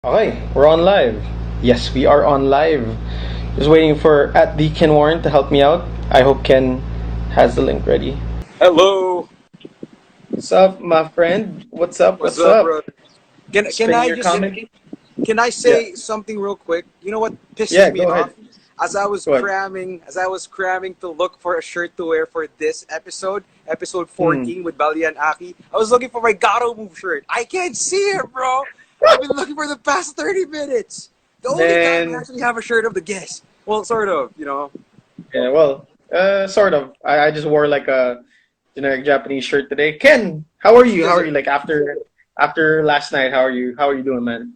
Okay, we're on live. Yes, we are on live. Just waiting for at the Ken Warren to help me out. I hope Ken has the link ready. Hello. What's up, my friend? What's up? What's What's up, up? bro? Can Spin I your just comment. can I Yeah, say something real quick? You know what pisses yeah. me Go off? ahead. Go ahead. As I was cramming to look for a shirt to wear for this episode, episode Hmm. 14 with Baliyan Akki, I was looking for my Gato Move shirt. I can't see it, bro. I've been looking for the past 30 minutes. The only time we Man. actually have a shirt of the guest. Well, sort of. Yeah. Well. Sort of. I just wore like a generic Japanese shirt today. Ken, how are you? How Yes, are you? Like after last night, how are you? How are you doing, man?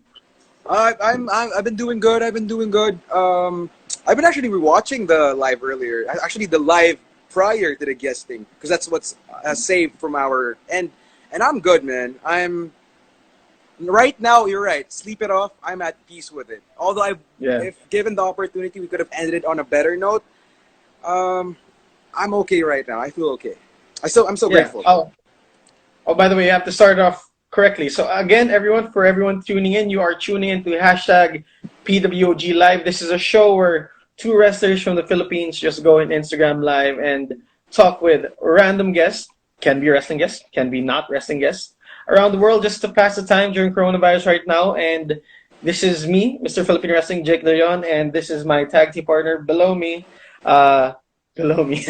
I've been doing good. I've been doing good. I've been actually rewatching the live earlier. Actually, the live prior to the guesting, because that's what's saved from our end. And I'm good, man. I'm right now. You're right. Sleep it off. I'm at peace with it. Although Yeah. if given the opportunity, we could have ended it on a better note. Um, I'm okay right now. I feel okay. I'm so Yeah. grateful. Oh, by the way, you have to start off correctly. So again, for everyone tuning in, you are tuning in to hashtag PWOG Live. This is a show where two wrestlers from the Philippines just go in Instagram Live and talk with random guests. Can be wrestling guests, can be not wrestling guests around the world just to pass the time during coronavirus right now. And this is me, Mr. Philippine Wrestling, Jake Leon, and this is my tag team partner below me. Uh, below me.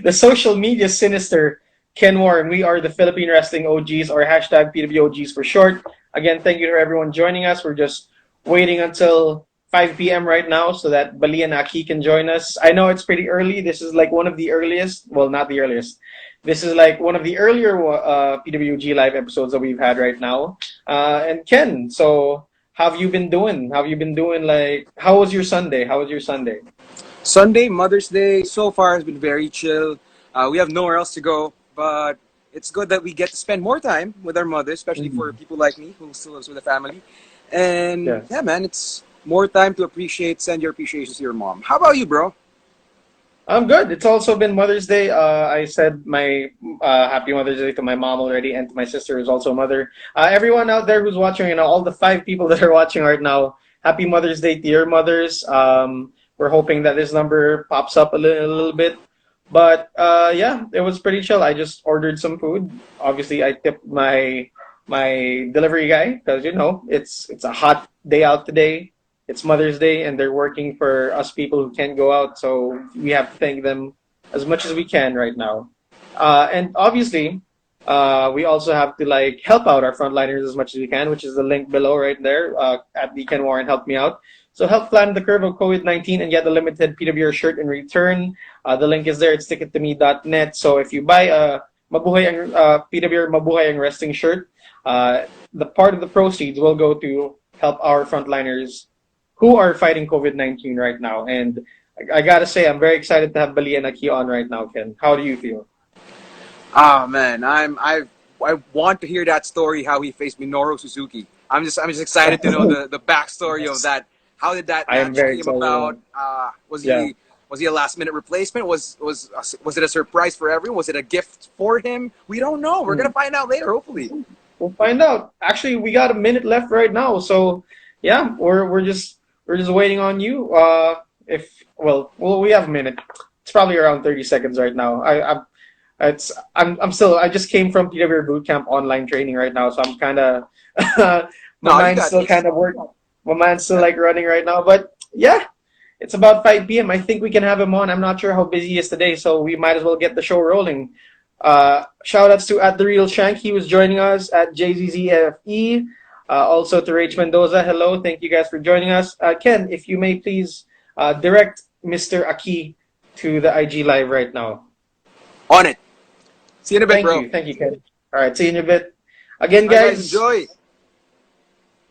The social media sinister Ken Warren. We are the Philippine Wrestling OGs, or hashtag PWOGs for short. Again, thank you to everyone joining us. We're just waiting until 5 p.m. right now so that Baliyan Akki can join us. I know it's pretty early. This is like one of the earliest, well, not the earliest. This is like one of the earlier PWG live episodes that we've had right now. And Ken, so how have you been doing? How have you been doing? Like, how was your Sunday? How was your Sunday? Sunday, Mother's Day, so far has been very chill. We have nowhere else to go, but it's good that we get to spend more time with our mother, especially for Mhm. people like me who still lives with a family. And Yeah. yeah, man, it's more time to appreciate, send your appreciations to your mom. How about you, bro? I'm good. It's also been Mother's Day. I said my happy Mother's Day to my mom already, and to my sister who's also a mother. Everyone out there who's watching, all the 5 people that are watching right now, happy Mother's Day to your mothers. We're hoping that this number pops up a little bit. But yeah, it was pretty chill. I just ordered some food. Obviously, I tipped my delivery guy because it's a hot day out today. It's Mother's Day, and they're working for us people who can't go out, so we have to thank them as much as we can right now. And obviously, we also have to like help out our frontliners as much as we can, which is the link below right there at the Ken Warren Help Me Out. So help flatten the curve of COVID-19 and get a limited PWR shirt in return. The link is there. It's tickettome.net. So if you buy a Mabuhay ang PWR Mabuhay ang Wrestling shirt, the part of the proceeds will go to help our frontliners who are fighting COVID-19 right now. And I gotta say, I'm very excited to have Baliyan Akki on right now, Ken. How do you feel? Ah, man, I want to hear that story how he faced Minoru Suzuki. I'm just excited to know the backstory of Yes, that. How did that I am match very came excited about? on. Yeah. Was he a last minute replacement? Was it a surprise for everyone? Was it a gift for him? We don't know. We're Hmm. gonna find out later, hopefully. We'll find out. Actually, we got a minute left right now, so yeah, we're just waiting on you. If well, we have a minute. It's probably around 30 seconds right now. I'm still I just came from PWR boot camp online training right now, so I'm kind of my No, you mind's got still this. kind of work. My mind's still Yeah. like running right now, but yeah, it's about 5 p.m. I think we can have him on. I'm not sure how busy he is today, so we might as well get the show rolling. Shout outs to at the real Shank. He was joining us at JZZFE. Also to Rach Mendoza. Hello, thank you guys for joining us. Ken, if you may please direct Mr. Aki to the IG live right now. On it. See you in a bit, bro. Thank you, Ken. All right, see you in a bit. Again, All right, guys, enjoy.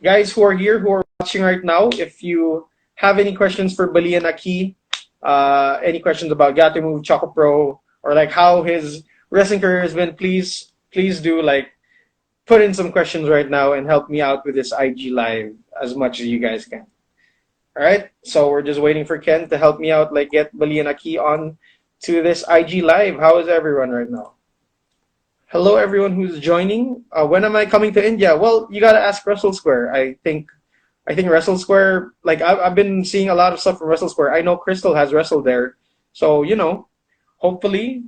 guys who are here, who are watching right now, if you have any questions for Balian Aki, any questions about Gato Move, Choco Pro, or like how his wrestling career has been, please do like put in some questions right now and help me out with this IG live as much as you guys can. All right, so we're just waiting for Ken to help me out, like get Balian Aki on to this IG live. How is everyone right now? Hello, everyone who's joining. When am I coming to India? Well, you gotta ask Russell Square. I think Wrestle Square. Like I've been seeing a lot of stuff from Wrestle Square. I know Crystal has wrestled there, so hopefully,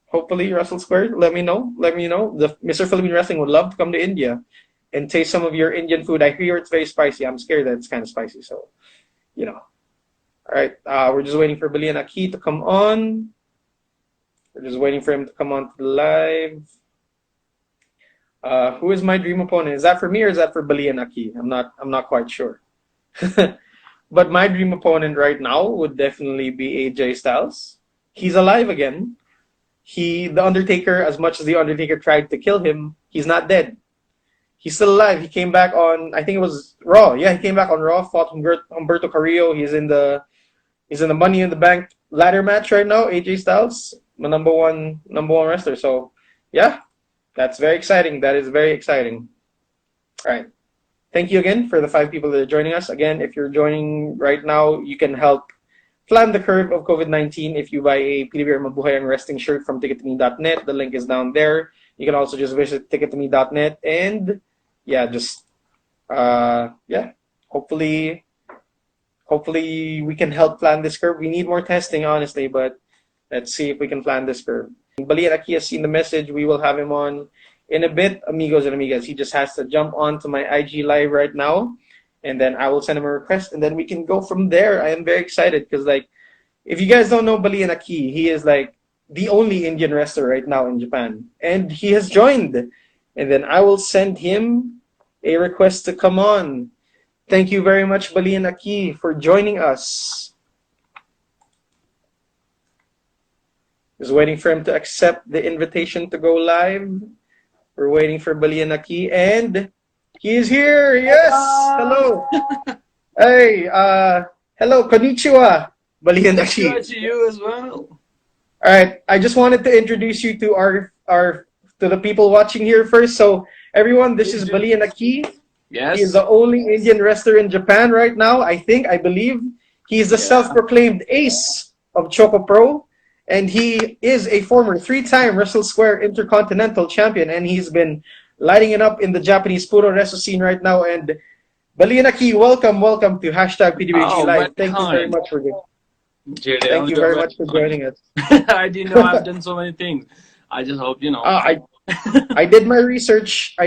hopefully Wrestle Square. Let me know. Let me know. The Mr. Philippine Wrestling would love to come to India and taste some of your Indian food. I hear it's very spicy. I'm scared that it's kind of spicy. So you know. All right. We're just waiting for Baliyan Akki to come on. We're just waiting for him to come on to the live. Who is my dream opponent? Is that for me or is that for Baliyan Akki? I'm not quite sure. But my dream opponent right now would definitely be AJ Styles. He's alive again. The Undertaker, as much as the Undertaker tried to kill him, he's not dead. He's still alive. He came back on, I think it was Raw. Yeah, he came back on Raw, fought Humberto Carrillo. He's in the Money in the Bank ladder match right now. AJ Styles, the number one wrestler. So yeah, that's very exciting. That is very exciting. All right. Thank you again for the 5 people that are joining us. Again, if you're joining right now, you can help flatten the curve of COVID-19 if you buy a PDBR Mabuhay ang Wrestling shirt from tickettome.net. The link is down there. You can also just visit tickettome.net and yeah, just yeah, hopefully we can help plan this curve. We need more testing, honestly, but let's see if we can plan this curve. Baliyan Akki has seen the message. We will have him on in a bit, amigos and amigas. He just has to jump onto my IG live right now, and then I will send him a request, and then we can go from there. I am very excited because, like, if you guys don't know Baliyan Akki, he is like the only Indian wrestler right now in Japan, and he has joined. And then I will send him a request to come on. Thank you very much, Baliyan Akki, for joining us. Just waiting for him to accept the invitation to go live. We're waiting for Baliyan Akki, and he is here. Yes. Hello. Hey. Hello. Konnichiwa, Baliyan Akki. To you as well. All right. I just wanted to introduce you to our to the people watching here first. So everyone, this is Baliyan Akki. Yes. He is the only Indian wrestler in Japan right now. I believe. He is the self-proclaimed ace of Choco Pro. And he is a former 3-time Wrestle Square Intercontinental Champion, and he's been lighting it up in the Japanese Puro Wrestle scene right now. And Baliyan Akki, welcome to hashtag PDBG Live. Thank you very much for Thank you very much for joining us. I didn't know I've done so many things. I just hope you know. I did my research. I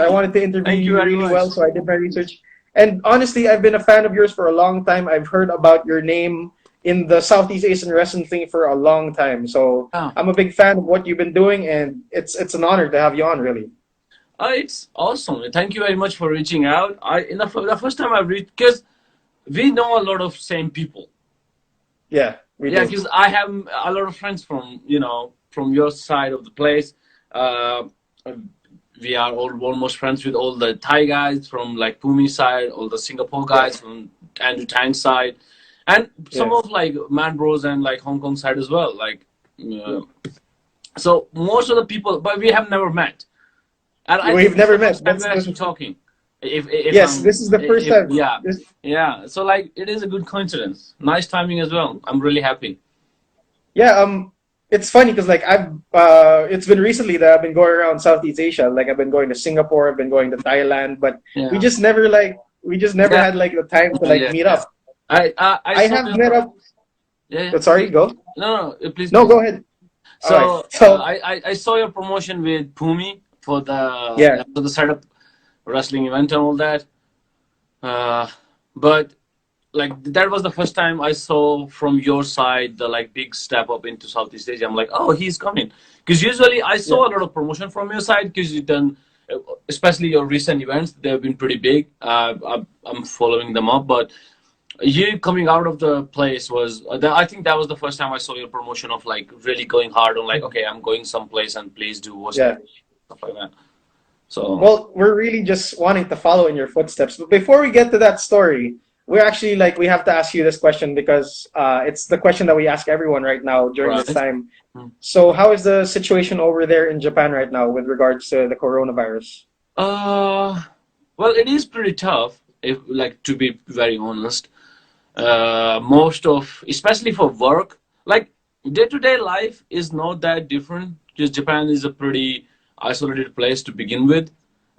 wanted to interview you really well, so I did my research. And honestly, I've been a fan of yours for a long time. I've heard about your name in the Southeast Asian wrestling thing for a long time. So I'm a big fan of what you've been doing, and it's an honor to have you on, really. It's awesome. Thank you very much for reaching out. The first time I reached, because we know a lot of same people. Yeah, we do. Because I have a lot of friends from your side of the place. We are all almost friends with all the Thai guys from like Pumi side, all the Singapore guys from Andrew Tang's side. And some of like Man Bros and like Hong Kong side as well. Like, so most of the people, but we have never met. And we've never met. We're actually talking. If this is the first time. Yeah. So like, it is a good coincidence. Nice timing as well. I'm really happy. Yeah. It's funny because like it's been recently that I've been going around Southeast Asia. Like I've been going to Singapore, I've been going to Thailand, but we just never had like the time to like meet up. I have met up. But sorry, go. No, please. No, go ahead. So, I saw your promotion with Pumi for the setup wrestling event and all that. But like that was the first time I saw from your side the like big step up into Southeast Asia. I'm like, oh, he's coming. Because usually I saw a lot of promotion from your side because you've done, especially your recent events. They've been pretty big. I'm following them up, but you coming out of the place was I think that was the first time I saw your promotion of like really going hard on like, okay, I'm going someplace and please do what's stuff like that. So well, we're really just wanting to follow in your footsteps. But before we get to that story, we're actually like we have to ask you this question because it's the question that we ask everyone right now during this time. So how is the situation over there in Japan right now with regards to the coronavirus? Well, it is pretty tough, if like to be very honest. Most of, especially for work, like day-to-day life is not that different because Japan is a pretty isolated place to begin with.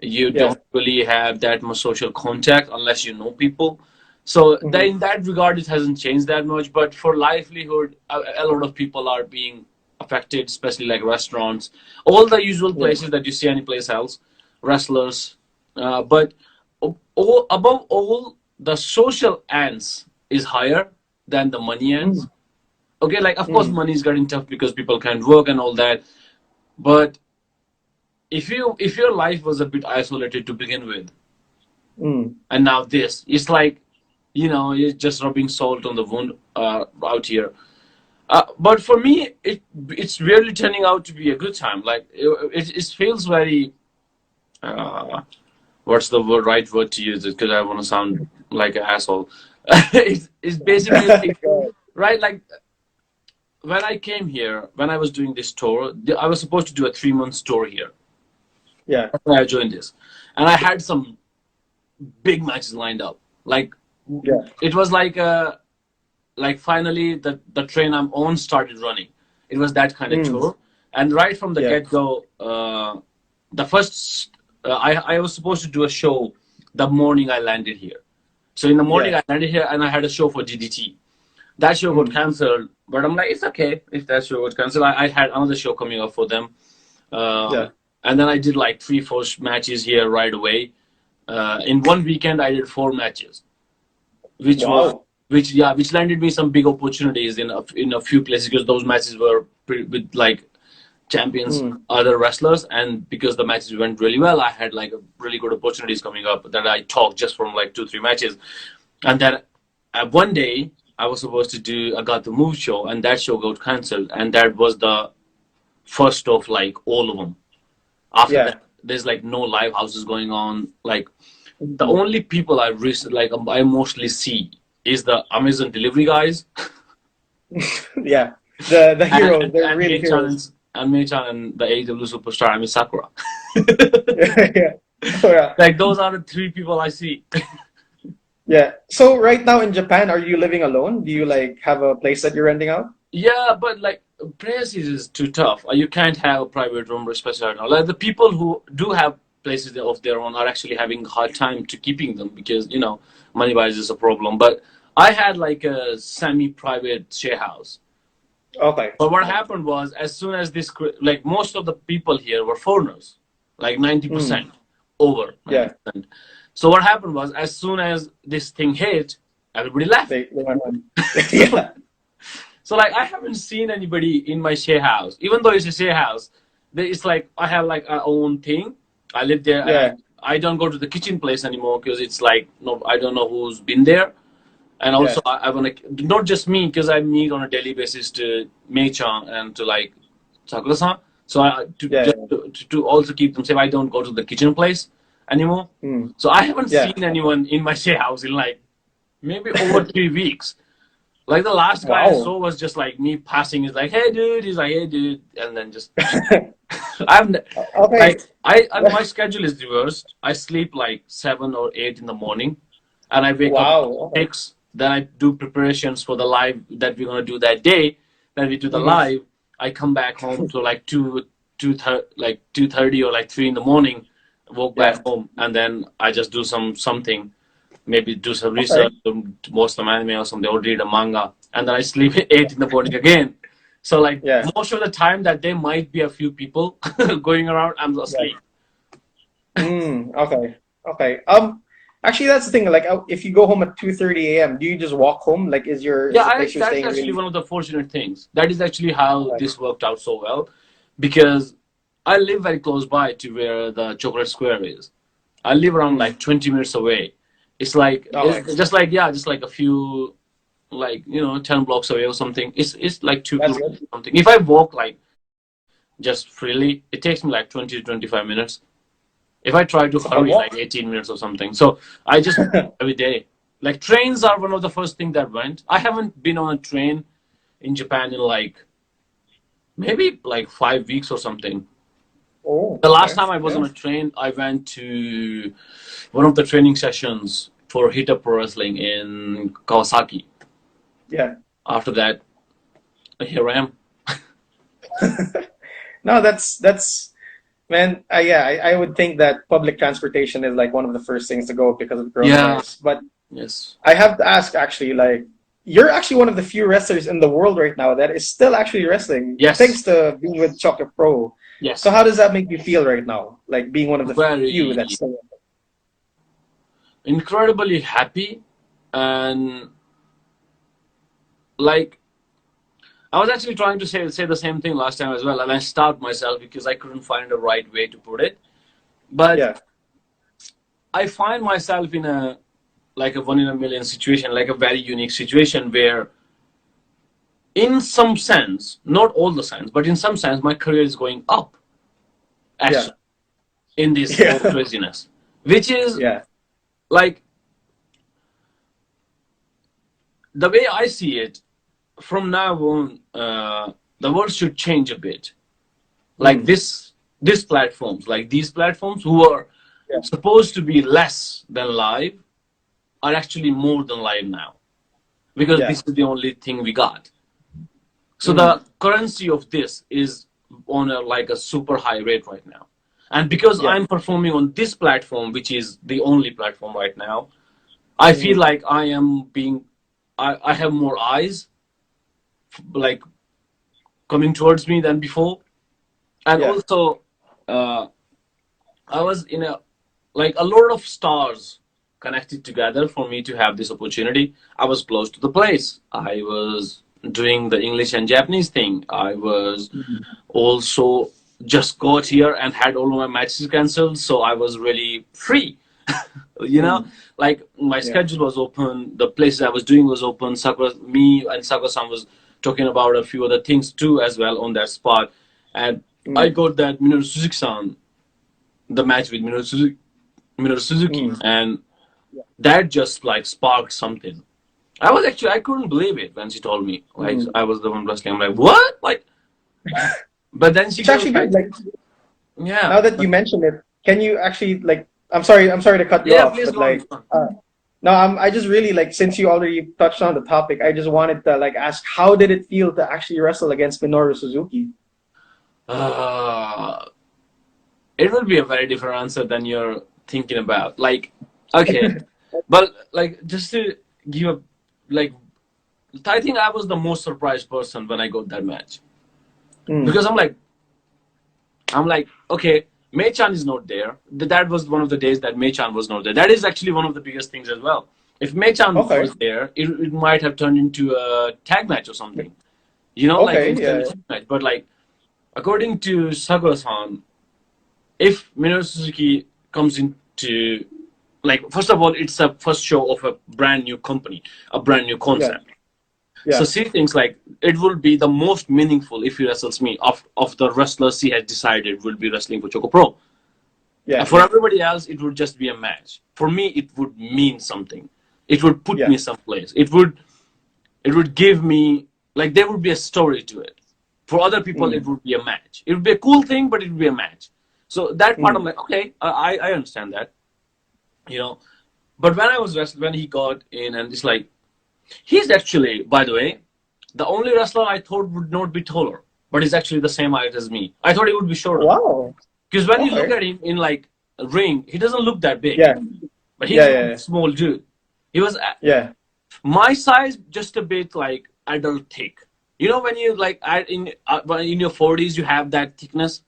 You Yeah. don't really have that much social contact unless you know people. So Hmm. in that regard, it hasn't changed that much. But for livelihood, a lot of people are being affected, especially like restaurants, all the usual Yeah. places that you see any place else, wrestlers. But above all, the social ends is higher than the money ends. Mm. Okay, like of course Mm. money is getting tough because people can't work and all that. But if your life was a bit isolated to begin with, Mm. and now this, it's like, you're just rubbing salt on the wound out here. But for me, it's really turning out to be a good time. Like it feels very. Uh, what's the right word to use? Because I want to sound like an asshole. It's basically like, right, like when I came here, when I was doing this tour, I was supposed to do a 3 month tour here. Yeah. That's why I joined this, and I had some big matches lined up. Like Yeah. it was like finally the train I'm on started running. It was that kind of Mm. tour, and right from the Yeah. get go, the first I was supposed to do a show the morning I landed here. So in the morning Yeah. I landed here and I had a show for GDT. That show got Mm. cancelled, but I'm like, it's okay if that show got cancelled. I had another show coming up for them, Yeah. and then I did like 3 4 matches here right away. In one weekend, I did 4 matches, which was Wow. which landed me some big opportunities in a few places because those matches were with like champions, Mm. other wrestlers, and because the matches went really well, I had like really good opportunities coming up that I talked just from like 2 3 matches, and then one day I was supposed to do I got the move show, and that show got cancelled, and that was the first of like all of them. After Yeah. that, there's like no live houses going on. Like the Mhm. only people I mostly see is the Amazon delivery guys Yeah. The and heroes, they're and really Mei-chan heroes. and Mei-chan and the AEW superstar, I mean Sakura. Yeah. Oh yeah. Like those are the three people I see. Yeah. So right now in Japan, are you living alone? Do you like have a place that you're renting out? Yeah, but like places is too tough. You can't have a private room, especially right now. Like the people who do have places of their own are actually having a hard time to keeping them because money wise is a problem. But I had like a semi-private share house. Okay. But what Okay. happened was, as soon as like most of the people here were foreigners, like Mm. 90%, over Yeah. 90%. So what happened was, as soon as this thing hit, everybody left. They went on. So, Yeah. so like I haven't seen anybody in my share house, even though it's a share house. It's like I have like our own thing. I live there, and Yeah. I don't go to the kitchen place anymore because it's like no, I don't know who's been there. And also, Yeah. I want to not just me because I meet on a daily basis to Mei-chan and to like Sakura-san. So to Yeah. just to also keep them safe, I don't go to the kitchen place anymore. Mm. So I haven't Yeah. seen anyone in my share house in like maybe over 3 weeks. Like the last guy I Wow. saw was just like me passing. He's like, "Hey, dude." He's like, "Hey, dude," and then just I'm Okay. like my schedule is reversed. I sleep like 7 or 8 in the morning, and I wake up at Wow. Okay. 6. Then I do preparations for the live that we're gonna do that day. Then we do the Hmm. live. I come back home to like 2:30 or like 3 in the morning. Walk back Yeah. home, and then I just do something, maybe do some Okay. research, watch some anime or something, or read a manga, and then I sleep at 8 in the morning again. So like Yeah. most of the time that there might be a few people going around, I'm Yeah. asleep. Mm. Okay. Okay. Actually, that's the thing. Like, if you go home at 2:30 a.m., do you just walk home? Like, Yeah, is the place you're that's staying actually really? one of the fortunate things. That is actually how Okay. this worked out so well, because I live very close by to where the Chocolate Square is. I live around Mm. like 20 minutes away. Okay. It's just like, yeah, just like a few, like 10 blocks away or something. It's like two That's kilometers good. or something. If I walk like just freely, it takes me like 20 to 25 minutes. If I try to A hurry, like walk. 18 minutes or something. So I just every day. Like trains are one of the first thing that went. I haven't been on a train in Japan in like maybe like 5 weeks or something. Oh, The last okay. time I was Yeah. on a train, I went to one of the training sessions for Hit Up Pro Wrestling in Kawasaki. Yeah. After that, here I am. No, that's Man, yeah, I would think that public transportation is like one of the first things to go because of Yeah. coronavirus. But Yes. I have to ask actually, like, you're actually one of the few wrestlers in the world right now that is still actually wrestling, Yes. thanks to being with Choco Pro. So Yes. how does that make you feel right now? Like being one of the few that's Very still. incredibly happy, and like I was actually trying to say the same thing last time as well, and I stopped myself because I couldn't find the right way to put it. But Yeah, I find myself in a like a one in a million situation, like a very unique situation where, in some sense, not all the sense, but in some sense, my career is going up yeah, actually in this whole yeah, craziness, which is yeah, like the way I see it. From now on, the world should change a bit. Like mm, this platforms, like these platforms, who are yeah, supposed to be less than live, are actually more than live now because yeah, this is the only thing we got. So mm, the currency of this is on a like a super high rate right now. And because yeah, I'm performing on this platform, which is the only platform right now, I feel mm, like I have more eyes like coming towards me than before. And yeah, also, uh, I was in a like a lot of stars connected together for me to have this opportunity. I was close to the place. I was doing the English and Japanese thing. I was mm, also just got here and had all of my matches cancelled, so I was really free. you know, mm, like my yeah, schedule was open, the places I was doing was open. Sakura, me and Sakura-san was talking about a few other things too as well on that spot, and I mm, got that Minoru Suzuki-san, the match with Minoru Suzuki, mm, and that just like sparked something. I couldn't believe it when she told me like mm. I was the one wrestling. I'm like, what? Like, but then she It's goes actually like, good. Like yeah, now that you mention it, can you actually like? I'm sorry to cut you yeah, off, please but go on. like, no, I just really like since you already touched on the topic, I just wanted to like ask, how did it feel to actually wrestle against Minoru Suzuki? Uh, it will be a very different answer than you're thinking about. Like, okay, but like just to give a like, I think I was the most surprised person when I got that match Mm, because I'm like, okay, Mei-chan is not there. That was one of the days that Mei-chan was not there. That is actually one of the biggest things as well. If Mei-chan okay, was there, it might have turned into a tag match or something. Like okay, instant yeah, tag match. But like, according to Sakura-san, if Minoru Suzuki comes into like, first of all, it's a first show of a brand new company, a brand new yeah, concept. So yeah, she thinks like it will be the most meaningful if he wrestles me of the wrestlers she has decided will be wrestling for Choco Pro. yeah, For yeah, everybody else, it would just be a match. For me, it would mean something. It would put yeah, me someplace. It would give me like there would be a story to it. For other people, it mm, would be a match. It would be a cool thing, but it would be a match. So that part, I'm mm, like, okay, I understand that, you know. But when I was wrestling, when he got in, and it's like he's actually, by the way, the only wrestler I thought would not be taller, but he's actually the same height as me. I thought he would be shorter wow, because when you look okay, at him in like a ring, he doesn't look that big. yeah, But he's yeah, not a yeah, small dude. He was yeah, my size, just a bit like adult thick. When you like in your 40s, you have that thickness.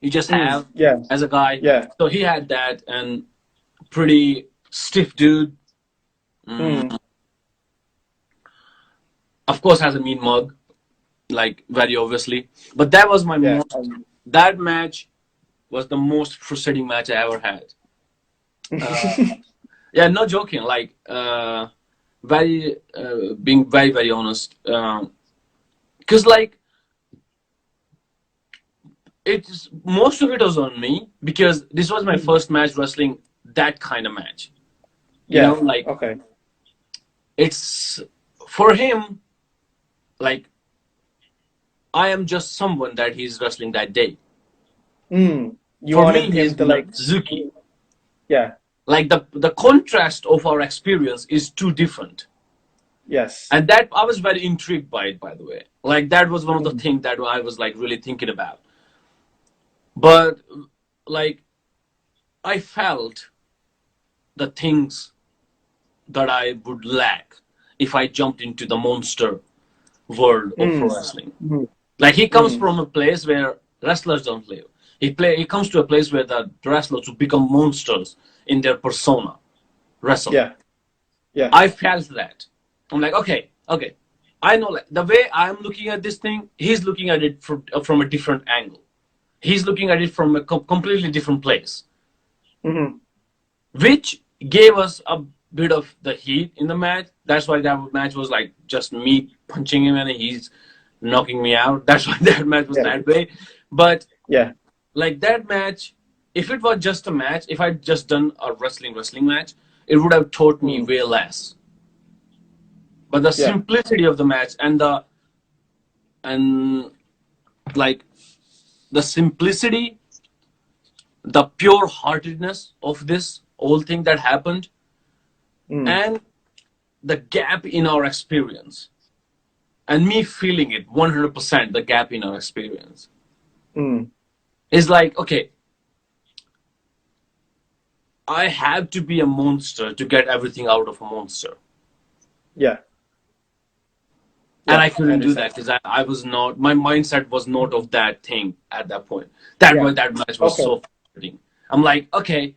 You just mm, have yeah, as a guy. yeah, So he had that, and pretty stiff dude. mm, Mm, of course, has a mean mug, like very obviously. But that was my yeah, most. That match was the most frustrating match I ever had. Uh, yeah, no joking. Like, very being very very honest. Because like it's most of it was on me because this was my mm, first match wrestling that kind of match. yeah, Like okay, it's for him, like I am just someone that he's wrestling that day. mm. You For me, wanted he's him to Minoru like, Suzuki. yeah, Like the contrast of our experience is too different. yes, And that I was very intrigued by it, by the way. Like that was one of the mm, things that I was like really thinking about. But like I felt the things that I would lack if I jumped into the monster world of pro Mm. wrestling. Mm. Like he comes Mm. from a place where wrestlers don't live. He comes to a place where the wrestlers who become monsters in their persona wrestle. Yeah. Yeah. I felt that. I'm like, okay, okay. I know like the way I'm looking at this thing, he's looking at it from a different angle. He's looking at it from a completely different place, Mm-hmm. which gave us a bit of the heat in the match. That's why that match was like just me punching him and he's knocking me out. That's why that match was Yeah. that way. But Yeah. like that match, if it was just a match, if I'd just done a wrestling match, it would have taught me Mm. way less. But the Yeah. simplicity of the match and like the simplicity, the pure heartedness of this whole thing that happened, Mm. and the gap in our experience, and me feeling it 100%, the gap in our experience Mm. is like, okay, I have to be a monster to get everything out of a monster. Yeah. And Yeah. I I couldn't do understand. that because I was not, my mindset was not of that thing at that point. That Yeah. way, that match was Okay. so frustrating. I'm like, okay,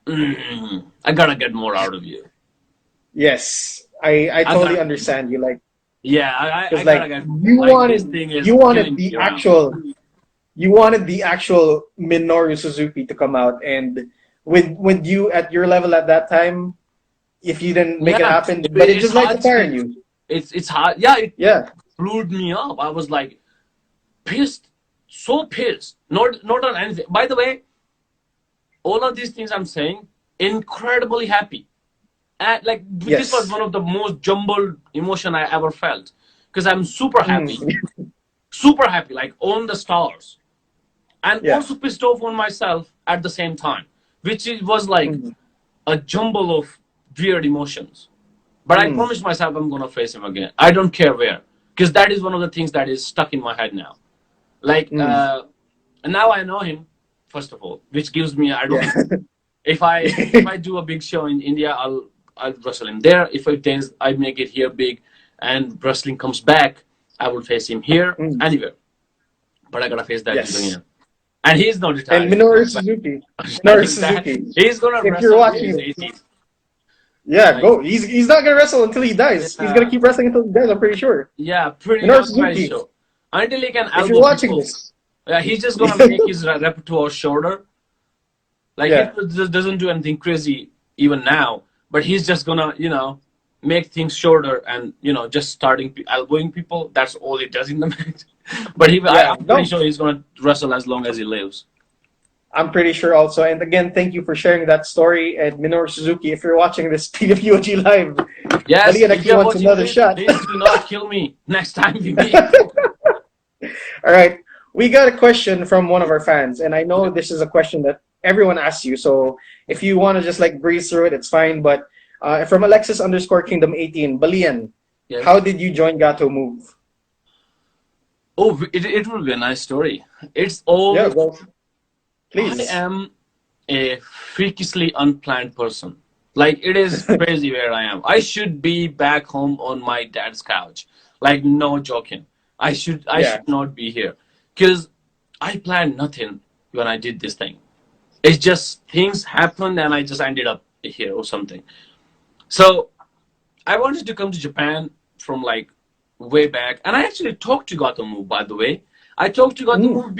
Mhm. I gotta get more out of you. Yes. I I totally gotta, understand you. Like, yeah, because I gotta like get, you like, this wanted thing is you wanted killing the me around. actual you wanted the actual Minoru Suzuki to come out, and with you at your level at that time, if you didn't make it Yeah, happen, but it it's just lights a hard fire to, in you. it's hard. Yeah, it Yeah. blew me up. I was like pissed, so pissed. Not on anything. By the way, all of these things I'm saying, incredibly happy. And like this was Yes. one of the most jumbled emotion I ever felt because I'm Mm. super happy, like on the stars, and Yeah. also pissed off on myself at the same time, which was like Mm. a jumble of weird emotions. But I Mm. promised myself I'm gonna face him again. I don't care where, because that is one of the things that is stuck in my head now. Like, Mm. and now I know him. First of all, which gives me I don't Yeah. know if I do a big show in India, I'll wrestle him there. If I make it here big, and wrestling comes back, I will face him here Mm. anywhere. But I gotta face that dude Yes. again, and he's not And retiring. Minoru But Suzuki. I'm Minoru telling that Suzuki. he's gonna If you're wrestle till watching his this, 80s. yeah, Like, go. He's not gonna wrestle until he dies. He's gonna yeah, keep wrestling until he dies. I'm pretty sure. yeah, pretty. Minoru I'm very Suzuki. sure. Until he can If you're elbow watching people, this, yeah, he's just gonna make his repertoire shorter. Like he yeah, just doesn't do anything crazy even now, but he's just gonna, make things shorter and just starting elbowing people. That's all he does in the match. But yeah. I'm pretty No, sure he's gonna wrestle as long as he lives. I'm pretty sure also. And again, thank you for sharing that story. And Minoru Suzuki, if you're watching this PWOG live, Yes, Baliyan if Akki you're wants watching another this, shot. please do not kill me next time we meet. All right. We got a question from one of our fans, and I know Okay. this is a question that everyone asks you. So if you want to just like breeze through it, it's fine. But from Alexis underscore Kingdom 18, Balian, how Yes. did you join Gato Move? Oh, it will be a nice story. It's Yeah, all. well, I please. am a freakishly unplanned person. Like it is crazy where I am. I should be back home on my dad's couch. Like no joking. I Yeah. should not be here because I planned nothing when I did this thing. It's just things happened and I just ended up here or something. So I wanted to come to Japan from like way back, and I actually talked to Gatomu. By the way, I talked to Mm, Gatomu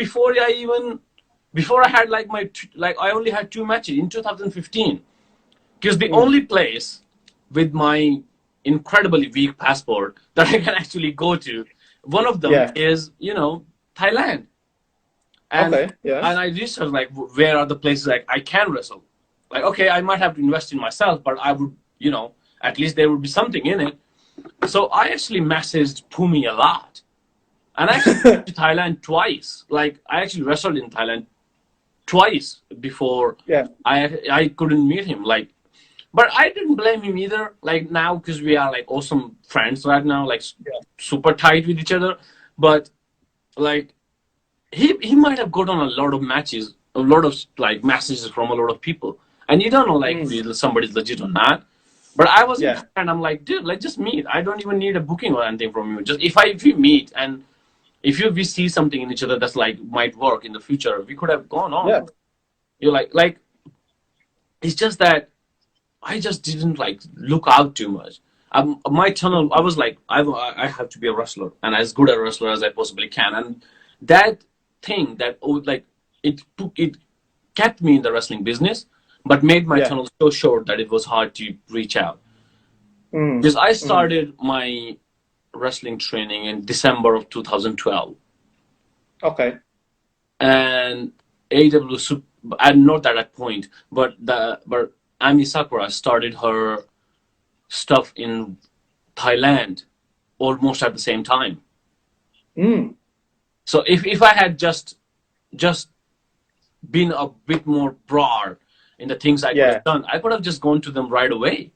before I had like like I only had two matches in 2015 because the mm, only place with my incredibly weak passport that I can actually go to, one of them yeah. is Thailand, and Okay. Yeah. I researched like where are the places like I can wrestle. Like okay, I might have to invest in myself, but I would at least there would be something in it. So I actually messaged Pumi a lot. And I actually went to Thailand twice. Like I actually wrestled in Thailand twice before Yeah. I couldn't meet him. Like, but I didn't blame him either. Like now because we are like awesome friends right now, like Yeah. super tight with each other. But like he might have gotten a lot of matches, a lot of like messages from a lot of people, and you don't know like Mm. if somebody's legit or not. But I was in Yeah. Japan. I'm like, dude, let's just meet. I don't even need a booking or anything from you. Just if we meet and if we see something in each other that's like might work in the future, we could have gone on. Yeah. You're like it's just that I just didn't like look out too much. My tunnel, I was like, I have to be a wrestler and as good a wrestler as I possibly can. And that thing that like it kept me in the wrestling business, but made my Yeah. tunnel so short that it was hard to reach out. Mm. Because I Mm. started my wrestling training in December of 2012, Okay. and AW and not at that point, but Ami Sakura started her stuff in Thailand almost at the same time. Mm. So if I had just been a bit more broad in the things I could Yeah. have done, I could have just gone to them right away.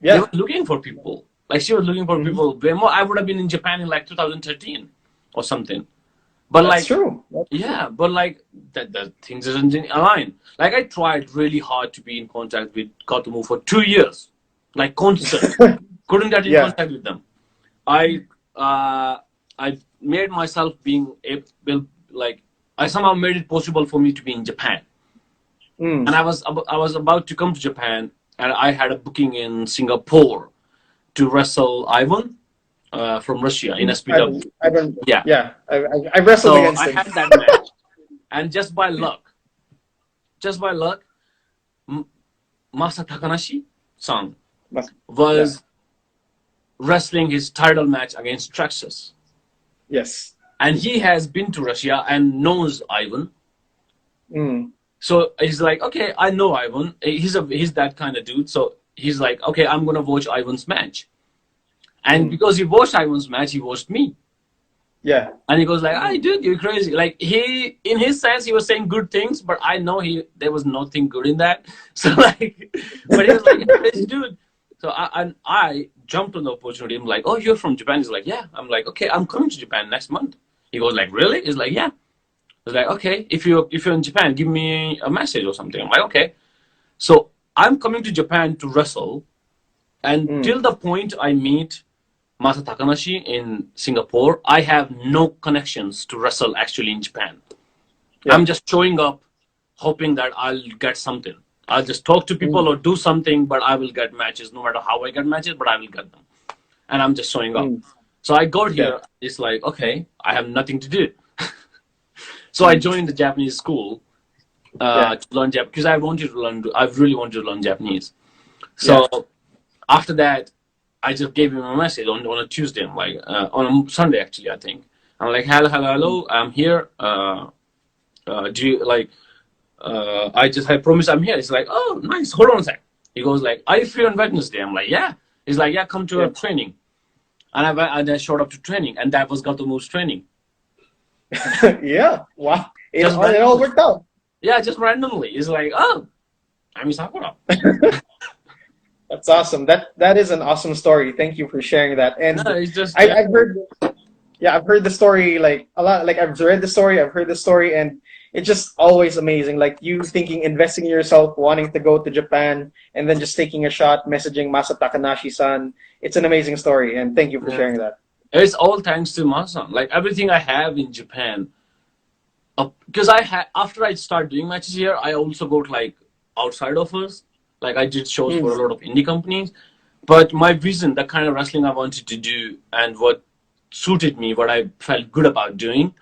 They were Yeah. looking for people. Like she was looking for Hmm. people way more. I would have been in Japan in like 2013 or something. But That's like true. yeah, but like that the things didn't align. Like I tried really hard to be in contact with Kotomu for 2 years, like constant. Couldn't get in Yeah. contact with them. I uh, I made myself being able, like I somehow made it possible for me to be in Japan, Mm. and I was about to come to Japan, and I had a booking in Singapore to wrestle Ivan from Russia in SPW. I don't. Yeah, Yeah. I wrestled so against I him. had that match, and just by luck, Masa Takanashi-san Yeah. was wrestling his title match against Traxxas. Yes. And he has been to Russia and knows Ivan. Mm. So he's like, okay, I know Ivan. He's that kind of dude. So he's like, okay, I'm gonna watch Ivan's match. And Mm. because he watched Ivan's match, he watched me. Yeah. And he goes like, "I dude, you're crazy." Like he, in his sense, he was saying good things, but I know there was nothing good in that. So like, but he was like, "You're crazy, dude." So I jumped on the opportunity. I'm like, "Oh, you're from Japan?" He's like, "Yeah." I'm like, "Okay, I'm coming to Japan next month." He goes like, "Really?" He's like, "Yeah." I was like, "Okay, if you're in Japan, give me a message or something." I'm like, "Okay." So I'm coming to Japan to wrestle, and Mm. till the point I meet Masa Takanashi in Singapore, I have no connections to wrestle actually in Japan. I'm Yeah. just showing up, hoping that I'll get something. I'll just talk to people Mm. or do something, but I will get matches no matter how I get matches, but I will get them. And I'm just showing up. Mm. So I got Yeah. here, it's like, okay, I have nothing to do. So I Mm. joined the Japanese school Yeah. to learn Japanese because I really wanted to learn Japanese. Yeah. So after that, I just gave him a message on a Tuesday. I'm like, on a Sunday actually, I think. I'm like, hello, hello, Mm. hello. I'm here. Do you like? I promise I'm here. He's like, oh, nice. Hold on a sec. He goes like, are you free on Wednesday? I'm like, yeah. He's like, yeah, come to Yeah. a training. And I showed up to training, and that was Gatomu's training. Yeah. Wow. Just It all randomly. worked out. Yeah, just randomly. He's like, oh, I'm Sakura. That's awesome. That is an awesome story. Thank you for sharing that. No, And it's just yeah. I've heard, yeah, I've heard the story like a lot. Like I've read the story, I've heard the story, and it's just always amazing. Like you thinking, investing in yourself, wanting to go to Japan, and then just taking a shot, messaging Masa Takanashi-san. It's an amazing story, and thank you for Yeah. sharing that. It's all thanks to Masan. Like everything I have in Japan, because I had after I started doing matches here, I also got like outside offers. Like I did shows Mm. for a lot of indie companies, but my vision, the kind of wrestling I wanted to do, and what suited me, what I felt good about doing,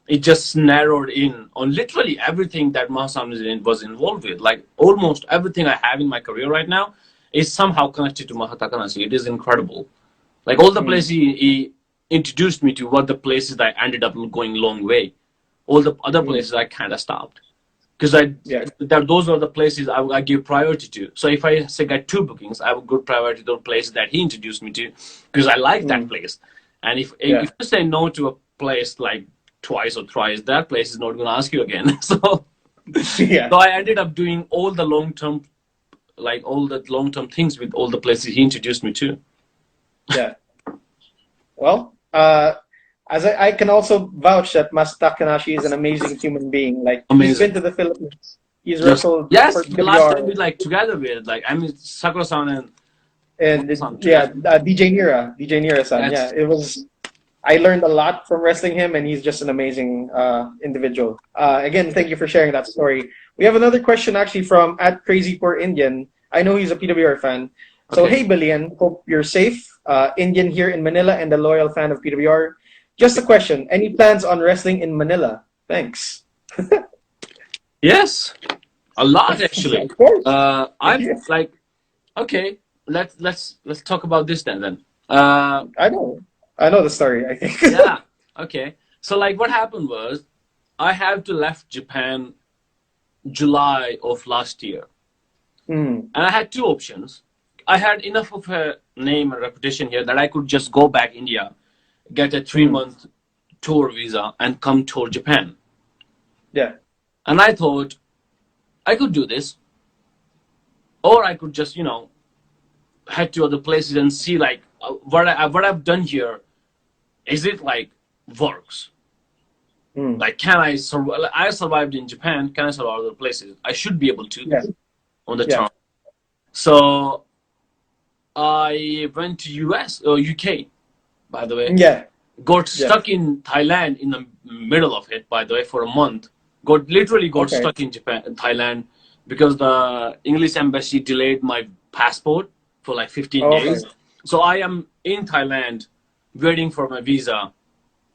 it just narrowed in on literally everything that Masan was involved with. Like almost everything I have in my career right now is somehow connected to Masa Takanashi. It is incredible. Like all the Mm. places he introduced me to were the places that I ended up going a long way. All the other Mm. places I kind of stopped because Yeah. those are the places I give priority to. So if I say get two bookings, I would give priority to those places that he introduced me to because I like that Mm. place. And if Yeah. you say no to a place like twice or thrice, that place is not going to ask you again. Yeah. So I ended up doing all the long term things with all the places he introduced me to. Yeah. Well, as I can also vouch that Mas Takanashi is an amazing human being. Like he's been Amazing. to the Philippines. He's Just wrestled yes, for the last time PWR we like together with like I mean Sakura-san and and Mona-san yeah, together. DJ Nira-san. Yeah, That's it was. I learned a lot from wrestling him, and he's just an amazing individual. Again, thank you for sharing that story. We have another question actually from at Crazy Poor Indian. I know he's a PWR fan. So okay. hey, Balian, hope you're safe. Indian here in Manila and a loyal fan of PWR. Just Okay. a question: any plans on wrestling in Manila? Thanks. Yes, a lot actually. Of course. I'm Yes, like okay. Let's talk about this then. I know. I know the story. I think. Yeah. Okay. So like what happened was I have to left Japan July of last year, Hmm. and I had two options. I had enough of a name and reputation here that I could just go back India, get a three Hmm. month tour visa, and come tour Japan. Yeah. And I thought I could do this, or I could just head to other places and see like what I've done here. Is it like works? Hmm. Like, can I survive? I survived in Japan. Can I survive other places? I should be able to Yeah. on the Yeah. term. So I went to US or UK, by the way. Yeah. Got Yeah. stuck in Thailand in the middle of it, by the way, for a month. Got Okay. stuck in Thailand, because the English embassy delayed my passport for like 15 Okay. days. So I am in Thailand waiting for my visa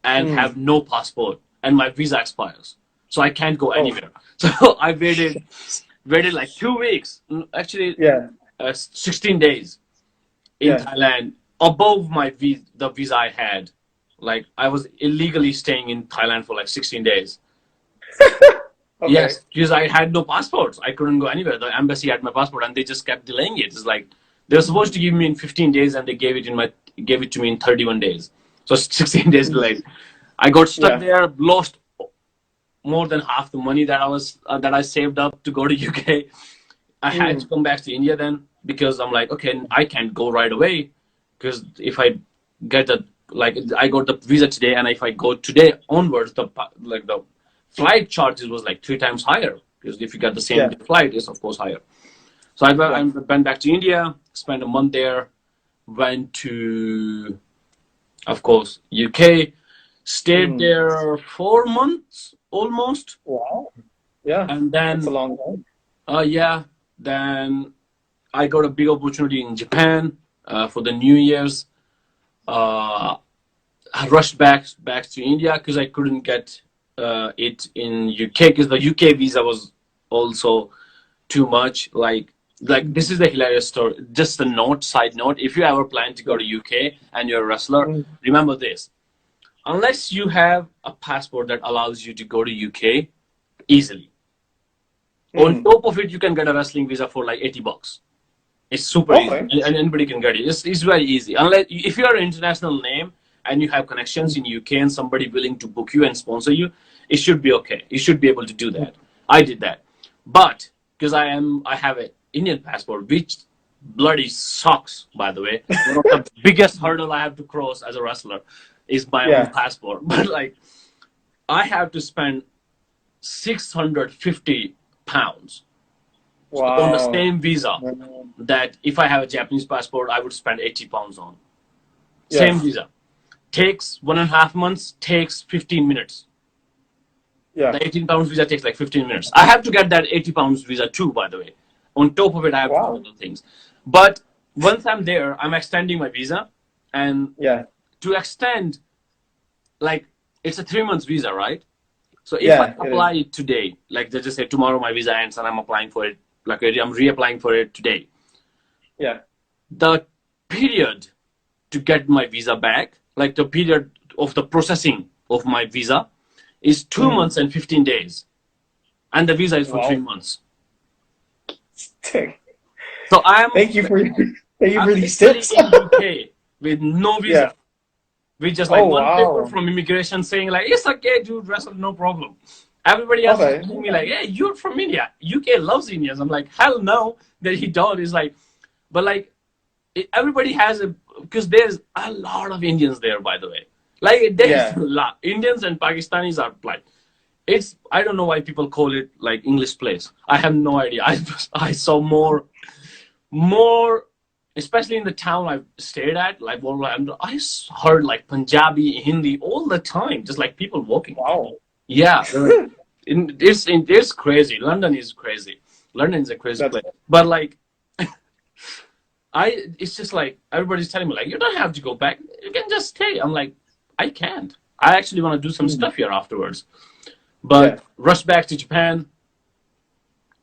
and Hmm. have no passport, and my visa expires. So I can't go Oh. anywhere. So I waited like 2 weeks, actually Yeah. 16 days in Yeah. Thailand above the visa I had. Like I was illegally staying in Thailand for like 16 days. Okay. Yes, because I had no passports. I couldn't go anywhere. The embassy had my passport, and they just kept delaying it. It's like they were supposed to give me in 15 days, and they gave it to me in 31 days. So 16 days Hmm. delayed. I got stuck Yeah. there, lost more than half the money that I saved up to go to UK. I had to Hmm. come back to India then, because I'm like, okay, I can't go right away, because if I get the like I got the visa today, and if I go today onwards, the flight charges was like 3 times higher, because if you get the same Yeah. day flight, it's of course higher. So I Yeah. went back to India, spent a month there, went to of course UK, stayed Hmm. there 4 months almost, Wow. Yeah. and That's a then long time. yeah, then I got a big opportunity in Japan for the New Year's. Uh, I rushed back to India because I couldn't get it in UK, because the UK visa was also too much. Like this is the hilarious story. Just a side note: if you ever plan to go Yeah. to UK and you're a wrestler, Hmm. remember this: unless you have a passport that allows you to go to UK easily, on Hmm. top of it, you can get a wrestling visa for like $80. It's super easy, Okay. and anybody can get it. It's very easy. Unless if you are an international name and you have connections in UK and somebody willing to book you and sponsor you, it should be okay. You should be able to do that. I did that, but because I have an Indian passport, which bloody sucks. By the way, one of the biggest hurdle I have to cross as a wrestler is my own Yeah. passport. But like, I have to spend 650 pounds on the Wow. same visa that if I have a Japanese passport, I would spend 80 pounds on. Yeah. Same visa. Takes 1.5 months, takes 15 minutes. Yeah. The 18 pounds visa takes like 15 minutes. I have to get that 80 pounds visa too, by the way. On top of it, I have to do Wow. other things. But once I'm there, I'm extending my visa. And Yeah. to extend, like, it's a 3 months visa, right? So if I Yeah. It is. apply it today, like they just say tomorrow my visa ends and I'm applying for it, like I'm reapplying for it today, Yeah. the period to get my visa back, like the period of the processing of my visa, is two Hmm. months and 15 days. And the visa is for three Wow. months. So Thank you for thank you I'm for these literally tips. in UK with no Yeah. visa, with just like Oh one paper wow. from immigration saying like, it's okay, dude, wrestle, no problem. Everybody else is Okay. telling me like, hey, you're from India. UK loves Indians. I'm like, hell no, that he don't. Is like, but like, everybody has a, because there's a lot of Indians there, by the way. Like there's Yeah. a lot. Indians and Pakistanis are like, it's, I don't know why people call it like English place. I have no idea. I saw more, especially in the town I stayed at, like Wolverhampton. Heard like Punjabi, Hindi all the time, just like people walking. Wow. Yeah, it's crazy. London is crazy. London is a crazy That's place. But like it's just like everybody's telling me like you don't have to go back. You can just stay. I'm like, I can't. I actually want to do some stuff here afterwards. yeah. But rush back to Japan,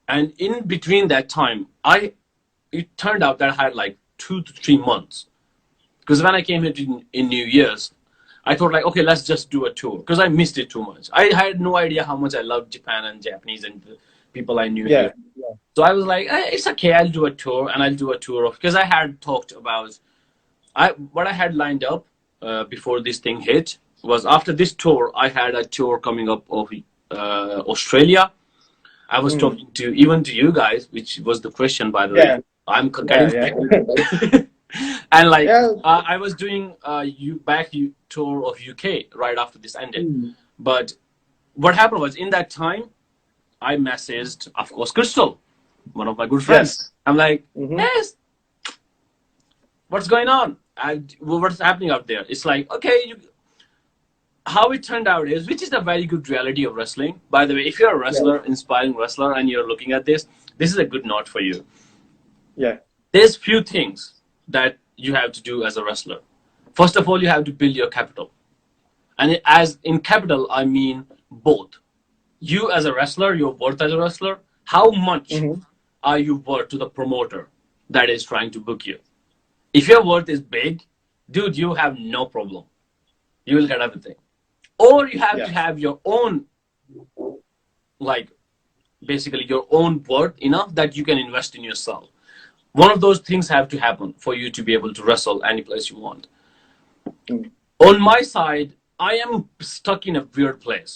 and in between that time, it turned out that I had like 2 to 3 months. Because when I came here in New Year's, I thought like, okay, let's just do a tour because I missed it too much. I had no idea how much I loved Japan and Japanese and the people I knew Yeah. here. So I was like, it's okay, I'll do a tour, and I'll do a tour of, because I had talked about what I had lined up before this thing hit was after this tour I had a tour coming up of Australia. I was Mm. talking to even to you guys, which was the question, by the way. Yeah. I'm Yeah. getting Yeah. and like yeah. I was doing tour of UK right after this ended. Mm. But what happened was in that time I messaged, of course, Crystal, one of my good friends. Yes. I'm like, Mm-hmm. yes, what's going on? What's happening out there? It's like, okay, how it turned out is, which is a very good reality of wrestling. By the way, if you're a Yeah. wrestler, inspiring wrestler, and you're looking at this is a good note for you. Yeah. There's few things that you have to do as a wrestler. First of all, you have to build your capital. And as in capital, I mean both. You as a wrestler, your worth as a wrestler, how much Mm-hmm. are you worth to the promoter that is trying to book you? If your worth is big, dude, you have no problem. You will get everything. Or you have Yeah. to have your own, like, basically your own worth enough that you can invest in yourself. One of those things have to happen for you to be able to wrestle any place you want. Mm. On my side, I am stuck in a weird place.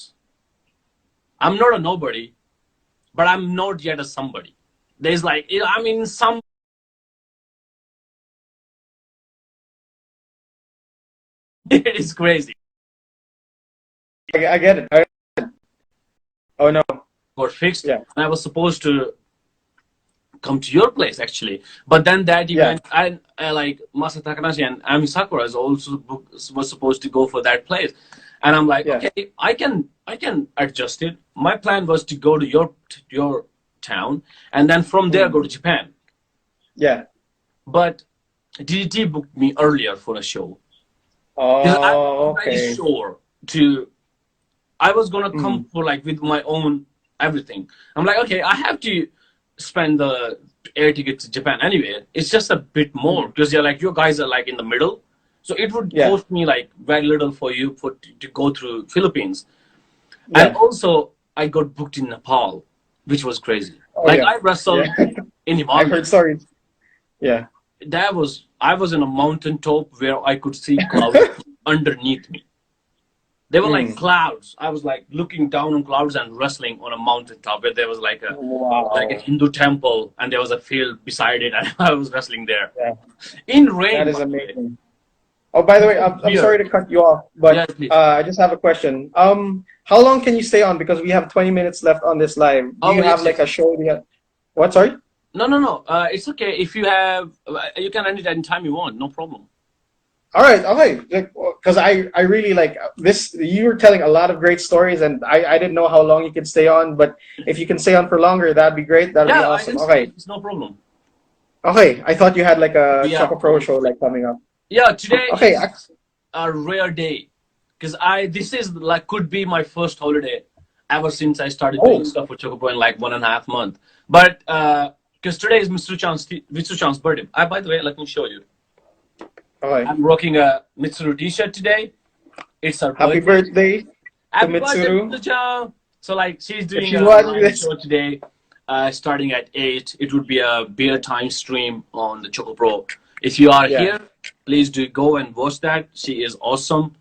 I'm not a nobody, but I'm not yet a somebody. There's like, I'm in some. It is crazy. I get it. Oh no. Got fixed, Yeah. and I was supposed to come to your place actually, but then that Yeah. event, I like Masa Takanashi and Ami Sakura is also was supposed to go for that place, and I'm like, Yeah. okay, I can adjust it. My plan was to go to your town, and then from there go to Japan. Yeah. But DDT booked me earlier for a show because I Oh, was very okay. sure to. I was gonna come Mm. for like with my own everything. I'm like, okay, I have to spend the air ticket to Japan anyway. It's just a bit more because you're like, you guys are like in the middle, so it would Yeah. cost me like very little for you to go through Philippines. And Yeah. also, I got booked in Nepal, which was crazy. Oh Like yeah. I wrestled Yeah. in I've heard Himalayas. stories. Yeah. I was in a mountain top where I could see clouds underneath me. They were like Mm. clouds. I was like looking down on clouds and wrestling on a mountaintop where there was like a Wow. Hindu temple and there was a field beside it, and I was wrestling there Yeah. in That rain. is By the way. amazing. Oh, by the way, I'm sorry Weird. to cut you off, but Yes, please. I just have a question. How long can you stay on? Because we have 20 minutes left on this live. Do Oh you have yes, like yes. a show? What? Sorry? No. It's okay if you have. You can end it anytime you want. No problem. All right, okay. Because I really like this. You were telling a lot of great stories, and I didn't know how long you could stay on. But if you can stay on for longer, that'd be great. That'd be Yeah, I awesome. can stay. Okay. It's no problem. Okay. I thought you had like a We Choco have Pro called. show like coming up. Yeah, today Okay. is a rare day because this is like could be my first holiday ever since I started doing Oh. stuff for Chocobo in like 1.5 months. But because today is Mitsuru-chan's birthday. By the way, let me show you. Okay. I'm rocking a Mitsuru t-shirt today. It's her Happy birthday to Happy birthday, Mitsuru. Mitsuru-chan. So like she's If doing she's a watching live this, show today, starting at 8. It would be a beer time stream on the Choco Pro. If you are yeah. here, please do go and watch that. She is awesome.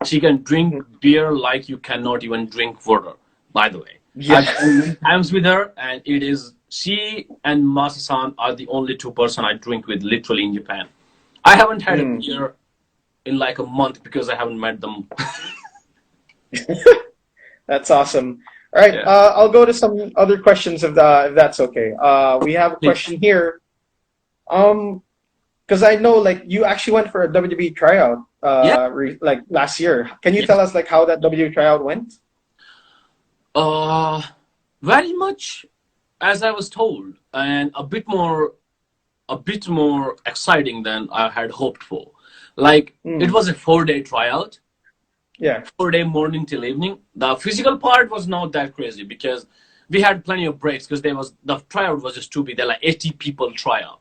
She can drink Mhm. beer like you cannot even drink water, by the way. Yeah. I've done many times with her, and it is she and Masa-san are the only two person I drink with literally in Japan. I haven't had a Mm. beer in like a month because I haven't met them. That's awesome. All right, Yeah. I'll go to some other questions if that's okay. We have a Please. question here. Um, because I know like you actually went for a WWE tryout Yeah. like last year. Can you Yeah. tell us like how that WWE tryout went? Uh, Very much as I was told, and a bit more exciting than I had hoped for. Like it Mm, was a 4 day tryout, yeah, 4 day morning till evening. The physical part was not that crazy because we had plenty of breaks because there was the tryout was just too big. There like 80 people tryout.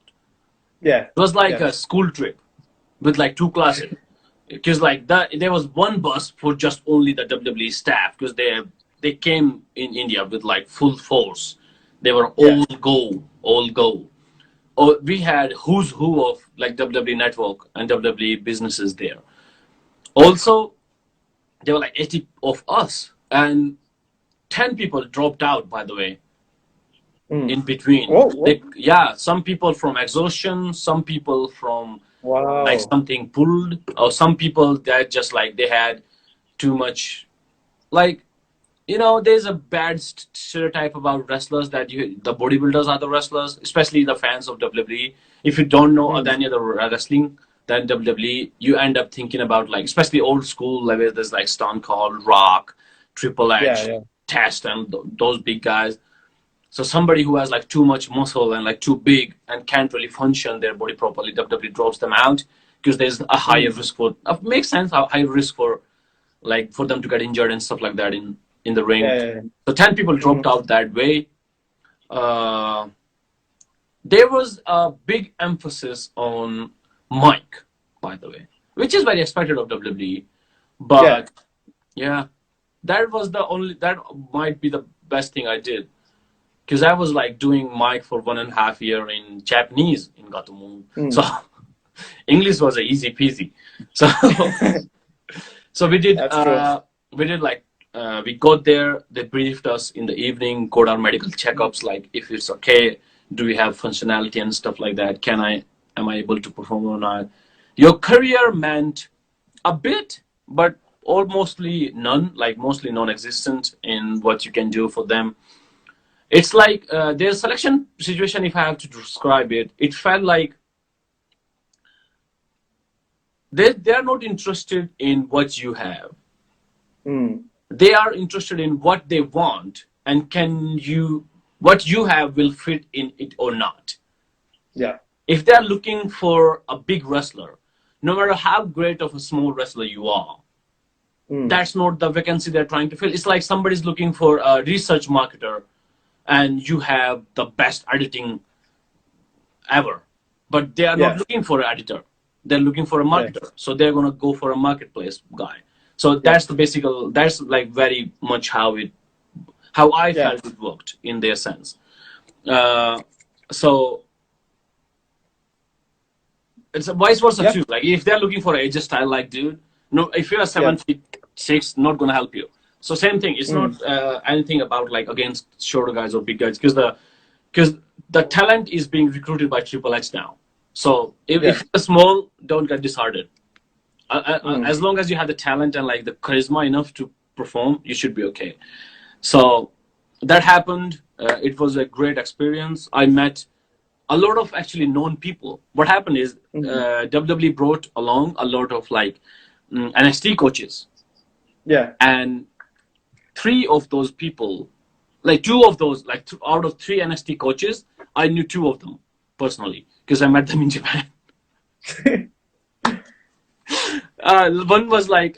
yeah, It was like yeah. a school trip with like two classes. Because like that, there was one bus for just only the WWE staff because they came in India with like full force. They were Yeah. all go. Oh, we had who's who of like WWE Network and WWE businesses there. Also, there were like 80 of us, and 10 people dropped out. By the way, Mm. in between, Whoa, whoa. yeah, some people from exhaustion, some people from like Wow. something pulled, or some people that just like they had too much like there's a bad stereotype about wrestlers that the bodybuilders are the wrestlers, especially the fans of WWE. If you don't know Mm. any other wrestling than WWE, you end up thinking about like especially old school levels. There's like Stone Cold, Rock, Triple Yeah, H, yeah, Test, and those big guys. So somebody who has like too much muscle and like too big and can't really function their body properly, WWE drops them out because there's a higher mm. risk for. Makes sense. A high risk for like for them to get injured and stuff like that in the Yeah, ring. yeah, yeah. So 10 people Mm-hmm. dropped out that way. Uh, there was a big emphasis on Mike, by the way, which is very expected of WWE. Yeah. But yeah, that might be the best thing I did because I was like doing Mike for 1.5 year in Japanese in Gatomu. So Mm. English was a easy peasy. So So That's true. we did like we got there. They briefed us in the evening, got our medical checkups, like if it's okay, do we have functionality and stuff like that? Am I able to perform or not? Your career meant a bit, but almostly none, like mostly non-existent in what you can do for them. It's like their selection situation. If I have to describe it, it felt like they are not interested in what you have. Mm. They are interested in what they want and what you have will fit in it or not. Yeah. If they're looking for a big wrestler, no matter how great of a small wrestler you are, Mm. that's not the vacancy they're trying to fill. It's like somebody's looking for a research marketer and you have the best editing ever, but they are not Yeah. looking for an editor, they're looking for a Yeah. marketer, so they're going to go for a marketplace guy. So Yeah. that's like very much how I Yeah. felt it worked in their sense. Uh, so it's a vice versa Yep. too. Like if they're looking for a AJ style like dude, no, if you're Yeah. 7 feet 6, not gonna help you. So same thing. It's Mm. not anything about like against shorter guys or big guys because the talent is being recruited by Triple H now. So if Yeah. you're small, don't get disheartened. Mm. As long as you have the talent and like the charisma enough to perform, you should be okay. So that happened. It was a great experience. I met a lot of actually known people. What happened is Mm. WWE brought along a lot of like NXT coaches, Yeah. and three of those people, like two of those, like out of three NXT coaches, I knew two of them personally because I met them in Japan. One was like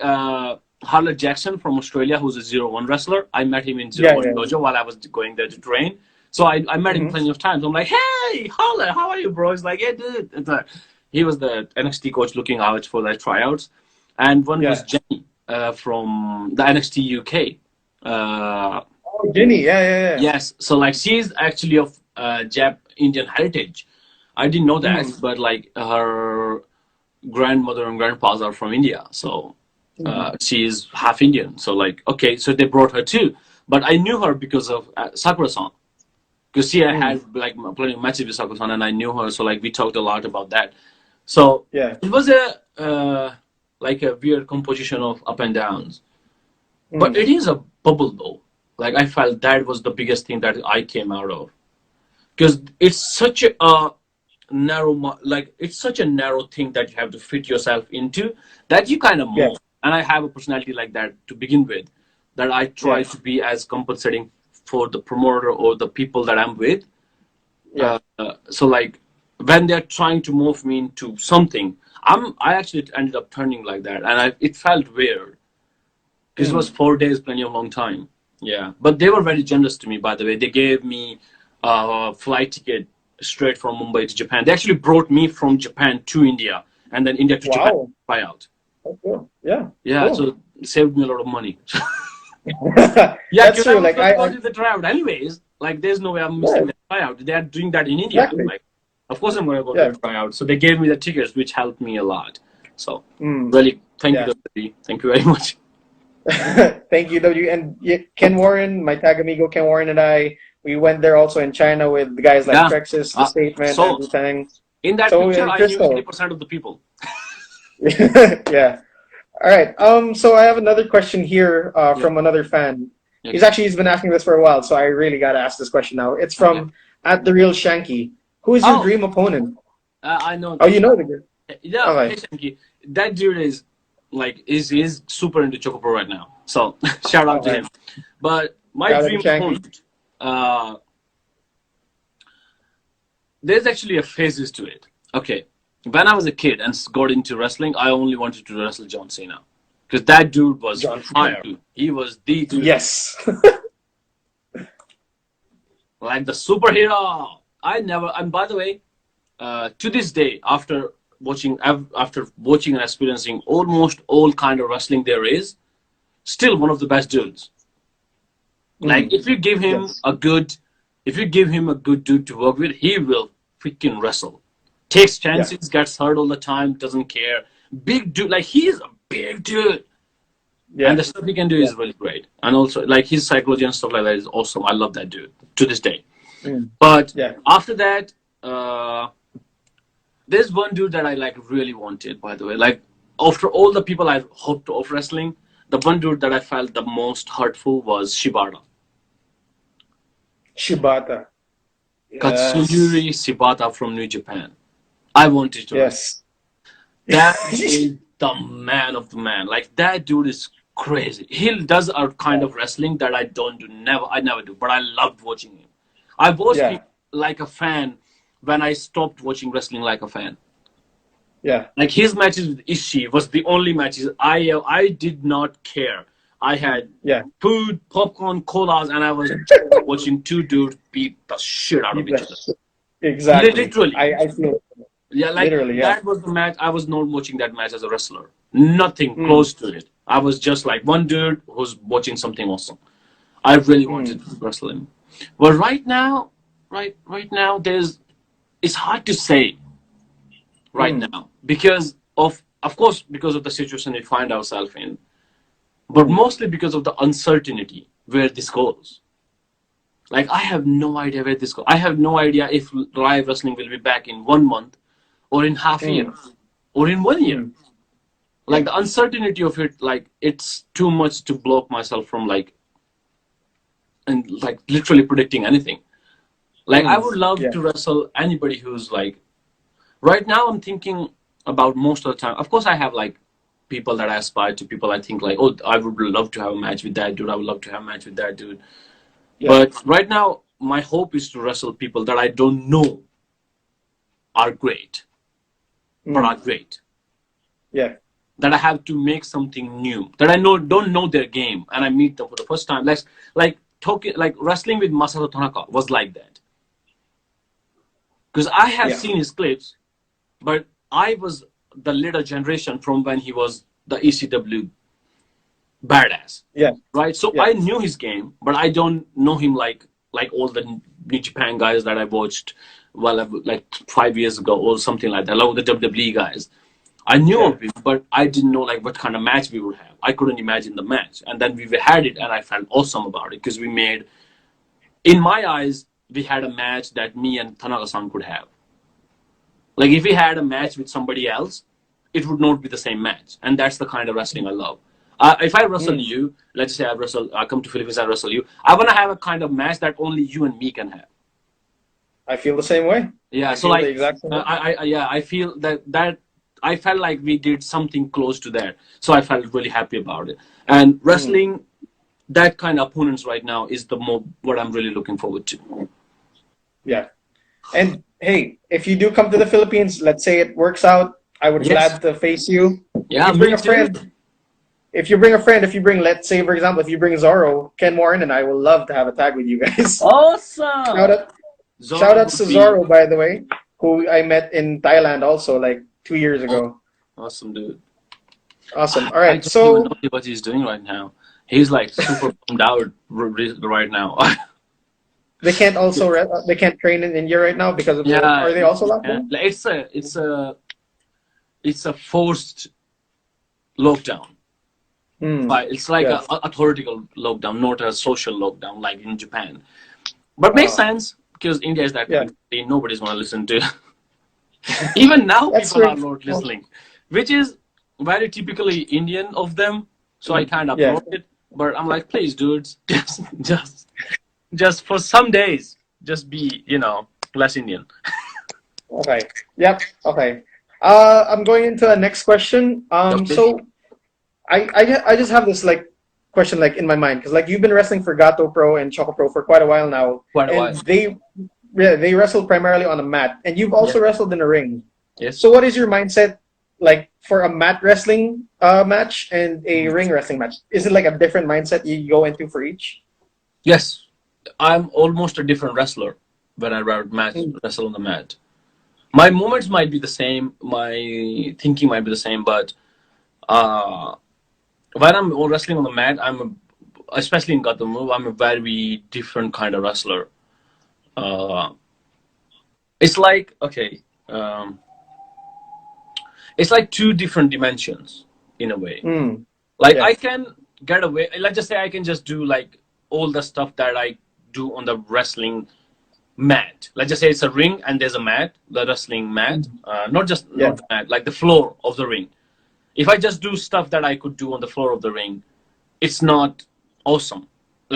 Harley Jackson from Australia, who's a 0-1 wrestler. I met him in zero Yeah. one Yeah. dojo while I was going there to train. So I met him Mm-hmm. plenty of times. I'm like, hey, Harley, how are you, bro? He's like, yeah, dude. He was the NXT coach looking out for the tryouts. And one was Yeah. Jenny from the NXT UK. Oh, Ginny. Yeah. Yeah. Yeah. Yes, so like she's actually of Jap Indian heritage. I didn't know that, Mm-hmm. but like her grandmother and grandpas are from India, so Mm-hmm. she is half Indian. So like, okay, so they brought her too, but I knew her because of Sakura-san, because she Mm. had like plenty of matches with Sakura-san, and I knew her, so like we talked a lot about that. So Yeah. it was a like a weird composition of up and downs. But Mm. it is a bubble though. Like I felt that was the biggest thing that I came out of, because it's such a like it's such a narrow thing that you have to fit yourself into, that you kind of Yeah. move. And I have a personality like that to begin with, that I try Yeah. to be as compensating for the promoter or the people that I'm with. Yeah. So like when they're trying to move me into something, I actually ended up turning like that, and it felt weird because it was Mm. 4 days, plenty of long time. Yeah, but they were very generous to me. By the way, they gave me a flight ticket straight from Mumbai to Japan. They actually brought me from Japan to India, and then India to Japan Wow. tryout. That's cool. Yeah. Yeah, Cool. so it saved me a lot of money. Yeah, That's because I true. was Like gonna go I to the tryout anyways. Like, there's no way I'm yeah, missing the tryout. They are doing that in India. exactly. Like, of course I'm gonna go to Yeah. the tryout. So they gave me the tickets, which helped me a lot. So Mm. really, thank you, Yeah. WD. Thank you very much. Thank you, W. And Ken Warren, my tag amigo Ken Warren and I, we went there also in China with guys like Yeah. Trexis, The Statement, So Andrew Tang. in that So picture, I knew Crystal. 80% of the people. Yeah. All right. So I have another question here Yeah. from another fan. Okay. He's been asking this for a while, so I really got to ask this question now. It's Okay. from at the real Shanky. Who is your Oh, dream opponent? I know Oh, that. you know the girl. Yeah. Hey, Okay. Shanky. That dude is like is super into Choco right now. So shout out to Okay. him. But my Shout out to dream Shanky. opponent, there's actually a phases to it. Okay. When I was a kid and got into wrestling, I only wanted to wrestle John Cena, because that dude was John fire. Cena. Dude. He was the dude, Yes. like the superhero. I never. And by the way, to this day, after watching and experiencing almost all kind of wrestling there is, still one of the best dudes. Like Mm. Yes. if you give him a good dude to work with, he will freaking wrestle. Takes Yeah. chances, gets hurt all the time, doesn't care. Big dude, like he's a big dude, and Yeah. the stuff he can do Yeah. is really great. And also, like his psychology and stuff like that is awesome. I love that dude to this day. Mm. But Yeah. after that, uh, there's one dude that I like really wanted. By the way, like after all the people I've hoped of wrestling, the one dude that I felt the most hurtful was Shibata. Shibata. Yes. Katsuyori Shibata from New Japan. I wanted to wrestle. Yes. That is the man of the man. Like that dude is crazy. He does a kind Yeah. of wrestling that I don't do. I never do. But I loved watching him. I watched him Yeah. like a fan when I stopped watching wrestling like a fan. Yeah. Like his matches with Ishii was the only matches I did not care. I had Yeah. food, popcorn, colas, and I was watching two dudes beat the shit out of Beat each the other. shit. Exactly. Literally. I feel Yeah, like literally, yeah. that was the match. I was not watching that match as a wrestler. Nothing Mm. close to it. I was just like one dude who's watching something awesome. I really wanted Mm. to wrestle him. But right now, it's hard to say right Mm. now because of course, because of the situation we find ourselves in, but Mm. mostly because of the uncertainty where this goes. Like I have no idea where this goes. I have no idea if live wrestling will be back in 1 month, or in half a year, Mm. or in 1 year. Mm. Like Yeah. the uncertainty of it, like it's too much to block myself from like and like literally predicting anything. Like I Mm. would love Yeah. to wrestle anybody who's like right now. I'm thinking about most of the time. Of course, I have like people that I aspire to, people I think like, oh, I would love to have a match with that dude. I would love to have a match with that dude. Yeah. But right now, my hope is to wrestle people that I don't know are great, but are Mm. great. Yeah. That I have to make something new. That I know don't know their game, and I meet them for the first time. Like talking, like wrestling with Masato Tanaka was like that. Because I have Yeah. seen his clips, but I was the later generation from when he was the ECW badass, Yeah. right? So Yeah. I knew his game, but I don't know him like all the New Japan guys that I watched, well, like 5 years ago or something like that, like the WWE guys. I knew Yeah. of him, but I didn't know like what kind of match we would have. I couldn't imagine the match, and then we had it, and I felt awesome about it because we made, in my eyes, we had a match that me and Tanaka-san could have. Like if we had a match with somebody else, it would not be the same match, and that's the kind of wrestling I love. If I wrestle Mm. you, let's say I come to Philippines, I wrestle you. I want to have a kind of match that only you and me can have. I feel the same way. Yeah, I so feel the like, exact same way. yeah, I feel that I felt like we did something close to that, so I felt really happy about it. And Mm. wrestling that kind of opponents right now is the more what I'm really looking forward to. Yeah. And hey, if you do come to the Philippines, let's say it works out, I would Yes, glad to face you. If yeah, you bring me a too. friend, let's say for example, if you bring Zorro, Ken Warren and I will love to have a tag with you guys. Shout Awesome. out, shout Zorro outs would to be Zorro, by the way, who I met in Thailand also like 2 years ago. awesome, dude. Awesome. All I right, don't even so know what he's doing right now. He's like super bummed out right now. they can't train in India right now because of the. Yeah, Are they also locked yeah. down? Like, it's a forced lockdown. Hmm. But it's like Yeah. a authoritative lockdown, not a social lockdown like in Japan. But makes Uh, sense because India is that yeah. country. Nobody's gonna listen to. Even now, That's people true. are not Well, listening, which is very typically Indian of them. So I kind of yeah. applaud it. But I'm like, please, dudes, just for some days, just be, less Indian. Okay. Yep. Okay. I'm going into the next question. Okay. So I just have this like question like in my mind because like you've been wrestling for Gato Pro and Choco Pro for quite a while now, Quite a while. and they wrestle primarily on a mat, and you've Yes. also wrestled in a ring. Yes. So what is your mindset like for a mat wrestling match and a Mhm. ring wrestling match? Is it like a different mindset you go into for each? Yes. I'm almost a different wrestler when I Mm. wrestle on the mat. My movements might be the same, my thinking might be the same, but uh, when I'm wrestling on the mat, especially in Gata move, I'm a very different kind of wrestler. Uh, it's like okay, um, it's like two different dimensions in a way. Mm. Like Yeah. I can get away. Let's just say I can just do like all the stuff that I do on the wrestling mat. Let's just say it's a ring and there's a mat, the wrestling mat, Mm. not Yeah. the mat, like the floor of the ring. If I just do stuff that I could do on the floor of the ring, it's not awesome.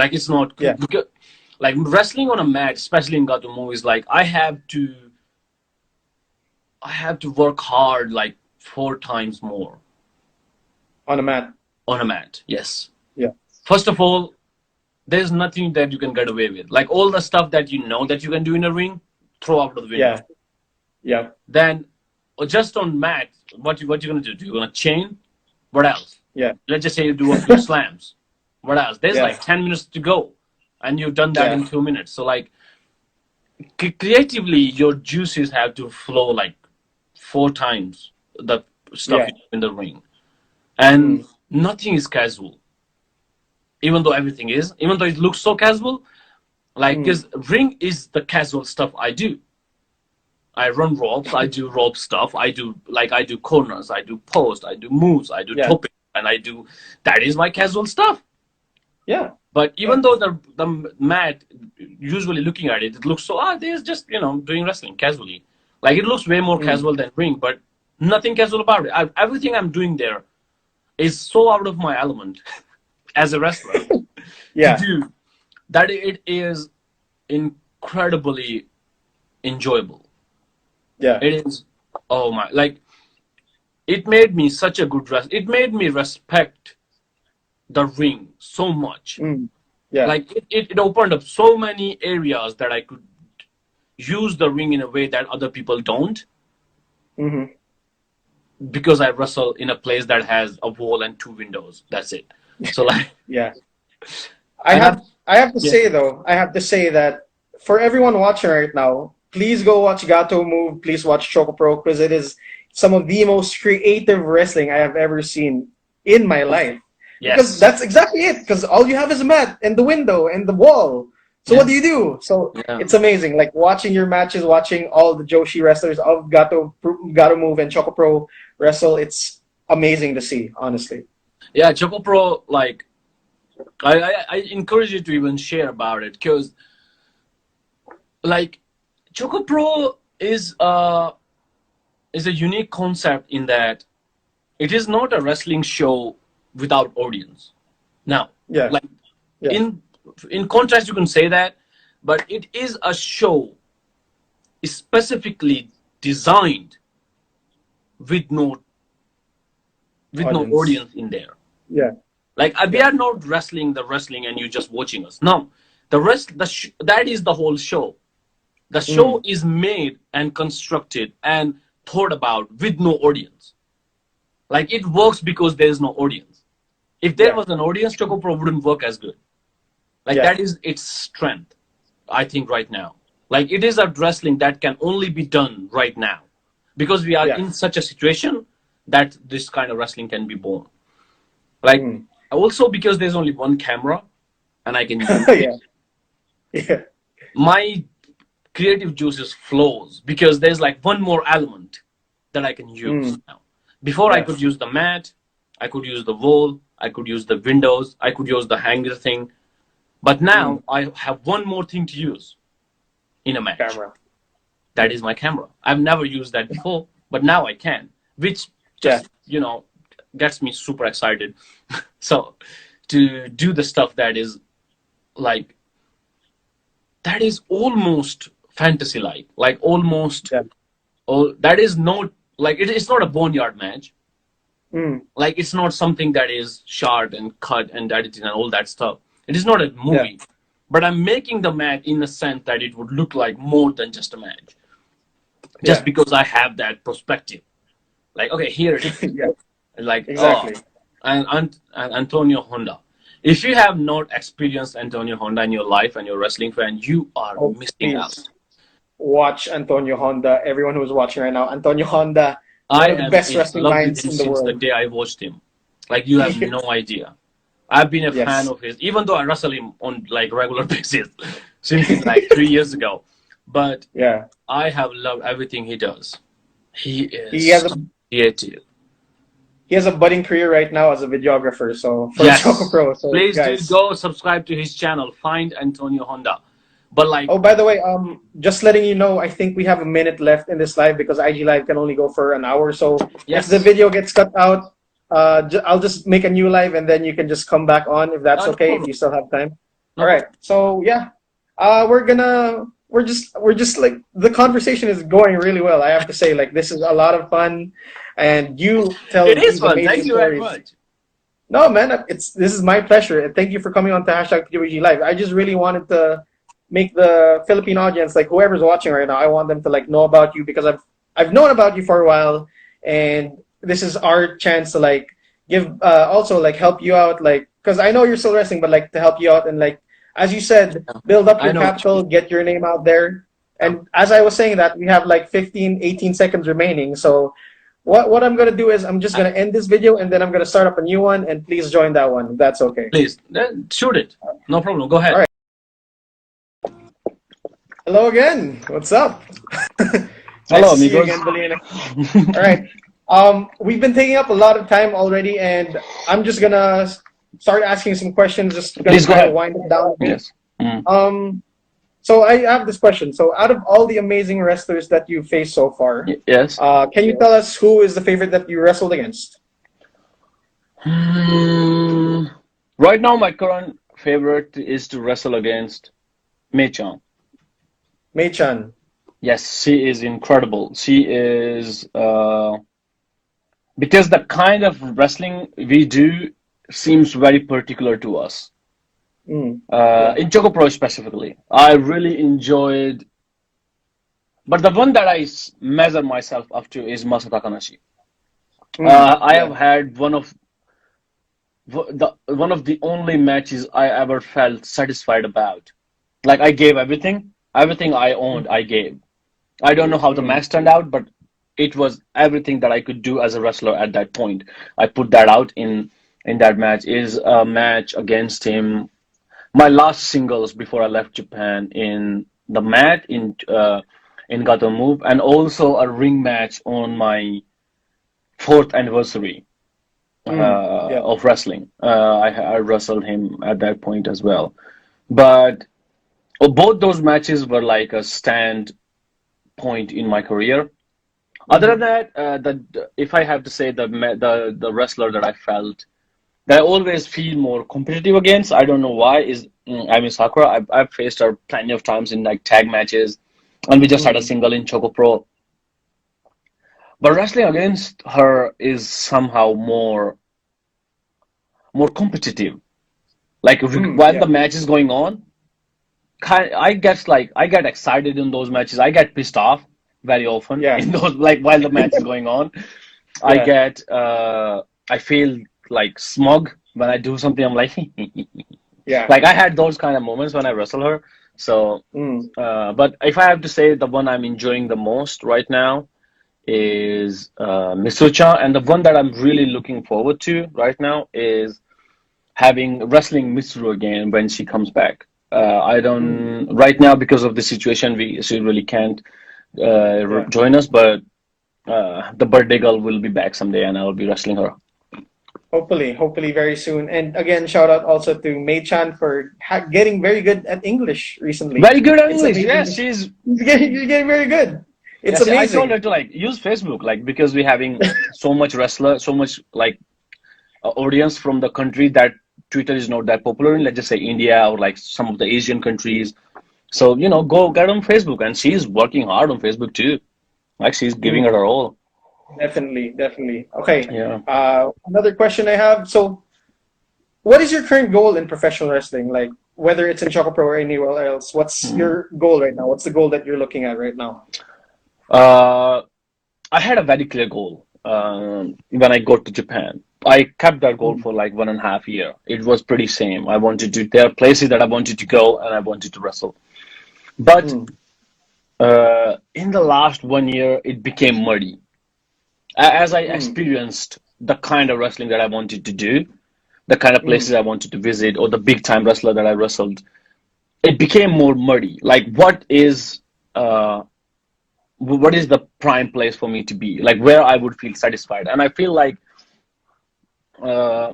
Like it's not Yeah. because like wrestling on a mat, especially in Gato movies, like I have to work hard like 4 times more On a mat. on a mat. Yes. Yeah. First of all, there's nothing that you can get away with. Like all the stuff that you know that you can do in a ring, throw out of the window. Yeah. Yeah. Then just on mat, what you gonna do? You're gonna chain. What else? Yeah. Let's just say you do a few slams. What else? There's Yeah. like 10 minutes to go, and you've done that Yeah. in 2 minutes. So like creatively, your juices have to flow like 4 times the stuff Yeah. you do in the ring, and Mm. nothing is casual. Even though it looks so casual, like Mm. because ring is the casual stuff I do. I run ropes, I do rope stuff, I do corners, I do post, I do moves, I do Yeah. topping, and I do that is my casual stuff. Yeah. But Yeah. even though the mat, usually looking at it, it looks so there's just doing wrestling casually. Like it looks way more Mm. casual than ring, but nothing casual about it. Everything I'm doing there is so out of my element as a wrestler to Yeah. do that it is incredibly enjoyable. Yeah. It is, oh my, like it made me such a good wrestler. It made me respect the ring so much. Mm. Yeah. Like it opened up so many areas that I could use the ring in a way that other people don't Hmm. because I wrestle in a place that has a wall and two windows. That's it. So like, Yeah. and I've, I have to yeah, say though, I have to say that for everyone watching right now, please go watch Gato Move, please watch Choco Pro because it is some of the most creative wrestling I have ever seen in my life. Because yes, that's exactly it. Because all you have is a mat and the window and the wall. So what yeah, do you do? So yeah, it's amazing. Like watching your matches, watching all the Joshi wrestlers of Gato Move and Choco Pro wrestle. It's amazing to see, honestly. yeah. Choco Pro, like I encourage you to even share about it because like Choco Pro is a unique concept in that it is not a wrestling show without audience. Now, Yeah. like Yeah. in contrast, you can say that, but it is a show specifically designed with no Audience. audience in there. Yeah. Like we Yeah. are not wrestling the wrestling and you just watching us. No, that is the whole show. The show Mm. is made and constructed and thought about with no audience. Like it works because there is no audience. If there Yeah. was an audience, Choco Pro wouldn't work as good. Like Yeah. that is its strength, I think, right now. Like it is a wrestling that can only be done right now because we are Yeah. in such a situation that this kind of wrestling can be born. Like Mm. also because there's only one camera and I can use it. Yeah. Yeah. My creative juices flows because there's like one more element that I can use Mm. now. Before I Yeah. could use the mat, I could use the wall, I could use the windows, I could use the hanger thing. But Mm. now I have one more thing to use in a match. Camera. That is my camera. I've never used that before, but now I can, which Yeah. just, gets me super excited. So to do the stuff that is like, that is almost fantasy like almost, Yeah. oh, that is not like, it's not a boneyard match. Mm. Like it's not something that is shot and cut and edited and all that stuff. It is not a Yeah. movie, but I'm making the match in a sense that it would look like more than just a match, just Yeah. because I have that perspective. Like, okay, here it is. Yeah. Like, oh, Exactly. and Antonio Honda. If you have not experienced Antonio Honda in your life and you're a wrestling fan, you are Oh, missing out. please watch Antonio Honda. Everyone who's watching right now, Antonio Honda, I one of the am best in wrestling love with minds him in the since the world. day I watched him. Like, you have no idea. I've been a fan Yes. of his, even though I wrestle him on like regular basis since like 3 years ago. But Yeah. I have loved everything he does. He He is has a so creative. he has a budding career right now as a videographer. So for Choco Yes. Pro. So Please do guys. go subscribe to his channel. Find Antonio Honda. But like, Oh, by the way, just letting you know, I think we have a minute left in this live because IG Live can only go for an hour. So if the yes. video gets cut out, I'll just make a new live and then you can just come back on if that's No okay, if problem. you still have time. No All right. problem. So yeah, we're just like the conversation is going really well. I have to say, like this is a lot of fun, and you tell It is these fun. amazing Thank you very stories. much. No, man, this is my pleasure, and thank you for coming on to hashtag PWG Live. I just really wanted to make the Philippine audience, like whoever's watching right now, I want them to like know about you because I've known about you for a while, and this is our chance to like give also like help you out, like because I know you're still wrestling, but like to help you out and like as you said, Yeah. build up I your know what you capital, mean. get your name out there. Yeah. And as I was saying that, we have like 15, 18 seconds remaining. So what I'm gonna do is I'm just gonna end this video and then I'm gonna start up a new one and please join that one if that's okay. Please, shoot it. No problem. Go All ahead. right. Hello again. What's up? Nice Hello, to see you amigos. again, Baliyan. All right. We've been taking up a lot of time already, and I'm just gonna start asking some questions. Just gonna Please go kind of ahead. wind it down a bit. Yes. Mm. So I have this question. So out of all the amazing wrestlers that you've faced so far, Yes. can you tell us who is the favorite that you wrestled against? Hmm. Right now, my current favorite is to wrestle against Mei-chan. Mei-chan. Yes, she is incredible. She is because the kind of wrestling we do seems very particular to us. Mm. Yeah. In Choco Pro specifically, I really enjoyed. But the one that measure myself up to is Masa Takanashi. Mm. I have Yeah. had one of the only matches I ever felt satisfied about. Like I gave everything I owned, I gave. I don't know how the Mm. match turned out, but it was everything that I could do as a wrestler at that point. I put that out in that match. Is a match against him. My last singles before I left Japan in the mat in Gato Move, and also a ring match on my fourth anniversary Mm. Yeah. of wrestling. I wrestled him at that point as well. But both those matches were like a stand point in my career. Other than Hmm. that, the if I have to say the wrestler that I felt that I always feel more competitive against, I don't know why, is I mean Sakura. I've faced her plenty of times in like tag matches, and we just had a Hmm. single in Choco Pro. But wrestling against her is somehow more competitive. Like Hmm. while Yeah. the match is going on, I get excited in those matches. I get pissed off very often Yeah. in those like while the match is going on. I Yeah. get I feel like smug when I do something. I'm like Yeah. like I had those kind of moments when I wrestle her. So, Mm. but if I have to say the one I'm enjoying the most right now is Misucha, and the one that I'm really looking forward to right now is having wrestling Mitsuru again when she comes back. I Mm. don't right now because of the situation. She really can't Yeah. join us, but the birthday girl will be back someday, and I will be wrestling her. Hopefully very soon. And again, shout out also to Mei Chan for getting very good at English recently. Very good at It's English. amazing. Yes, she's. You're getting very good. It's Yes, I told her amazing. to like use Facebook, like because we're having so much wrestler, so much like audience from the country that Twitter is not that popular in, let's just say India or like some of the Asian countries. So, go get on Facebook. And she's working hard on Facebook too. Like she's giving it Mm. her all. Definitely. Okay. Yeah. Another question I have. So, what is your current goal in professional wrestling? Like, whether it's in Choco Pro or anywhere else, what's Hmm. your goal right now? What's the goal that you're looking at right now? Uh, I had a very clear goal when I got to Japan. I kept that goal Mm. for like 1.5 year. It was pretty same. I wanted to, there are places that I wanted to go and I wanted to wrestle. But Mm. in the last 1 year, it became muddy. As I Mm. experienced the kind of wrestling that I wanted to do, the kind of Mm. places I wanted to visit, or the big time wrestler that I wrestled, it became more muddy. Like, uh, what is the prime place for me to be? Like, where I would feel satisfied. And I feel like uh,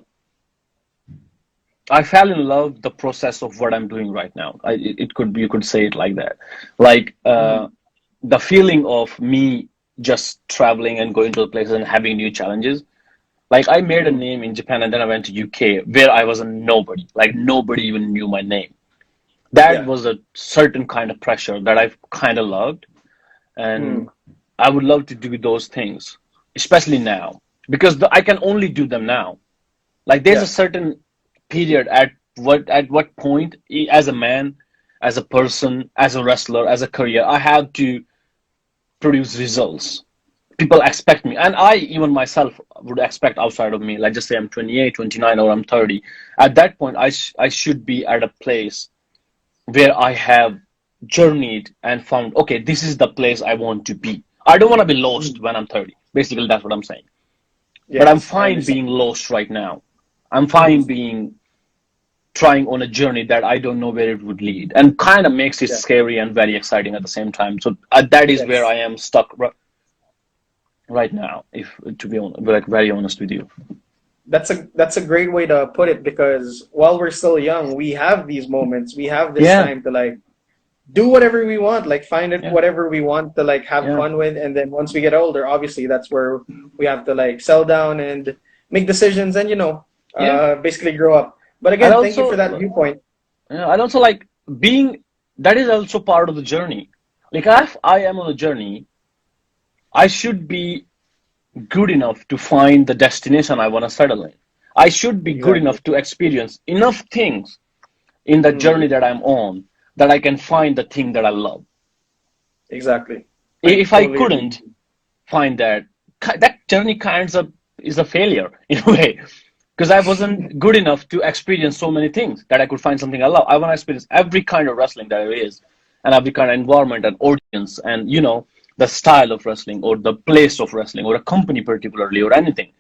I fell in love the process of what I'm doing right now. It could be, you could say it like that. Like, Mm. the feeling of me just traveling and going to the places and having new challenges. Like I made a Mm. name in Japan and then I went to UK where I was a nobody. Like nobody even knew my name. That Yeah. was a certain kind of pressure that I kind of loved, and Mm. I would love to do those things, especially now because I can only do them now. Like there's a Yeah. certain period at what point as a man, as a person, as a wrestler, as a career, I have to produce results. People expect me, and I even myself would expect outside of me. Let's just say I'm 28, 29, or I'm 30. At that point, I should be at a place where I have journeyed and found, okay, this is the place I want to be. I don't want to be lost Mm. when I'm 30. Basically, that's what I'm saying. But I'm Yes, I fine understand. being lost right now. I'm fine Mm. being trying on a journey that I don't know where it would lead, and kind of makes it Yeah. scary and very exciting at the same time. So that is where Yes. I am stuck right now. If to be like very honest with you. That's a great way to put it because while we're still young, we have these moments. We have this Yeah, time to like do whatever we want, like find it yeah, whatever we want to like have yeah, fun with, and then once we get older, obviously that's where we have to like settle down and make decisions and yeah. basically grow up. But And again, thank you for that also, viewpoint. and also like being that is also part of the journey. Like if I am on a journey, I should be good enough to find the destination I want to settle in. I should be good Exactly. enough to experience enough things in the Mm, journey that I'm on that I can find the thing that I love. exactly. I If I totally agree. couldn't find that, that journey kind of is a failure in a way. Because I wasn't good enough to experience so many things that I could find something I love. I want to experience every kind of wrestling that there is, and every kind of environment and audience, and the style of wrestling or the place of wrestling or a company particularly or anything.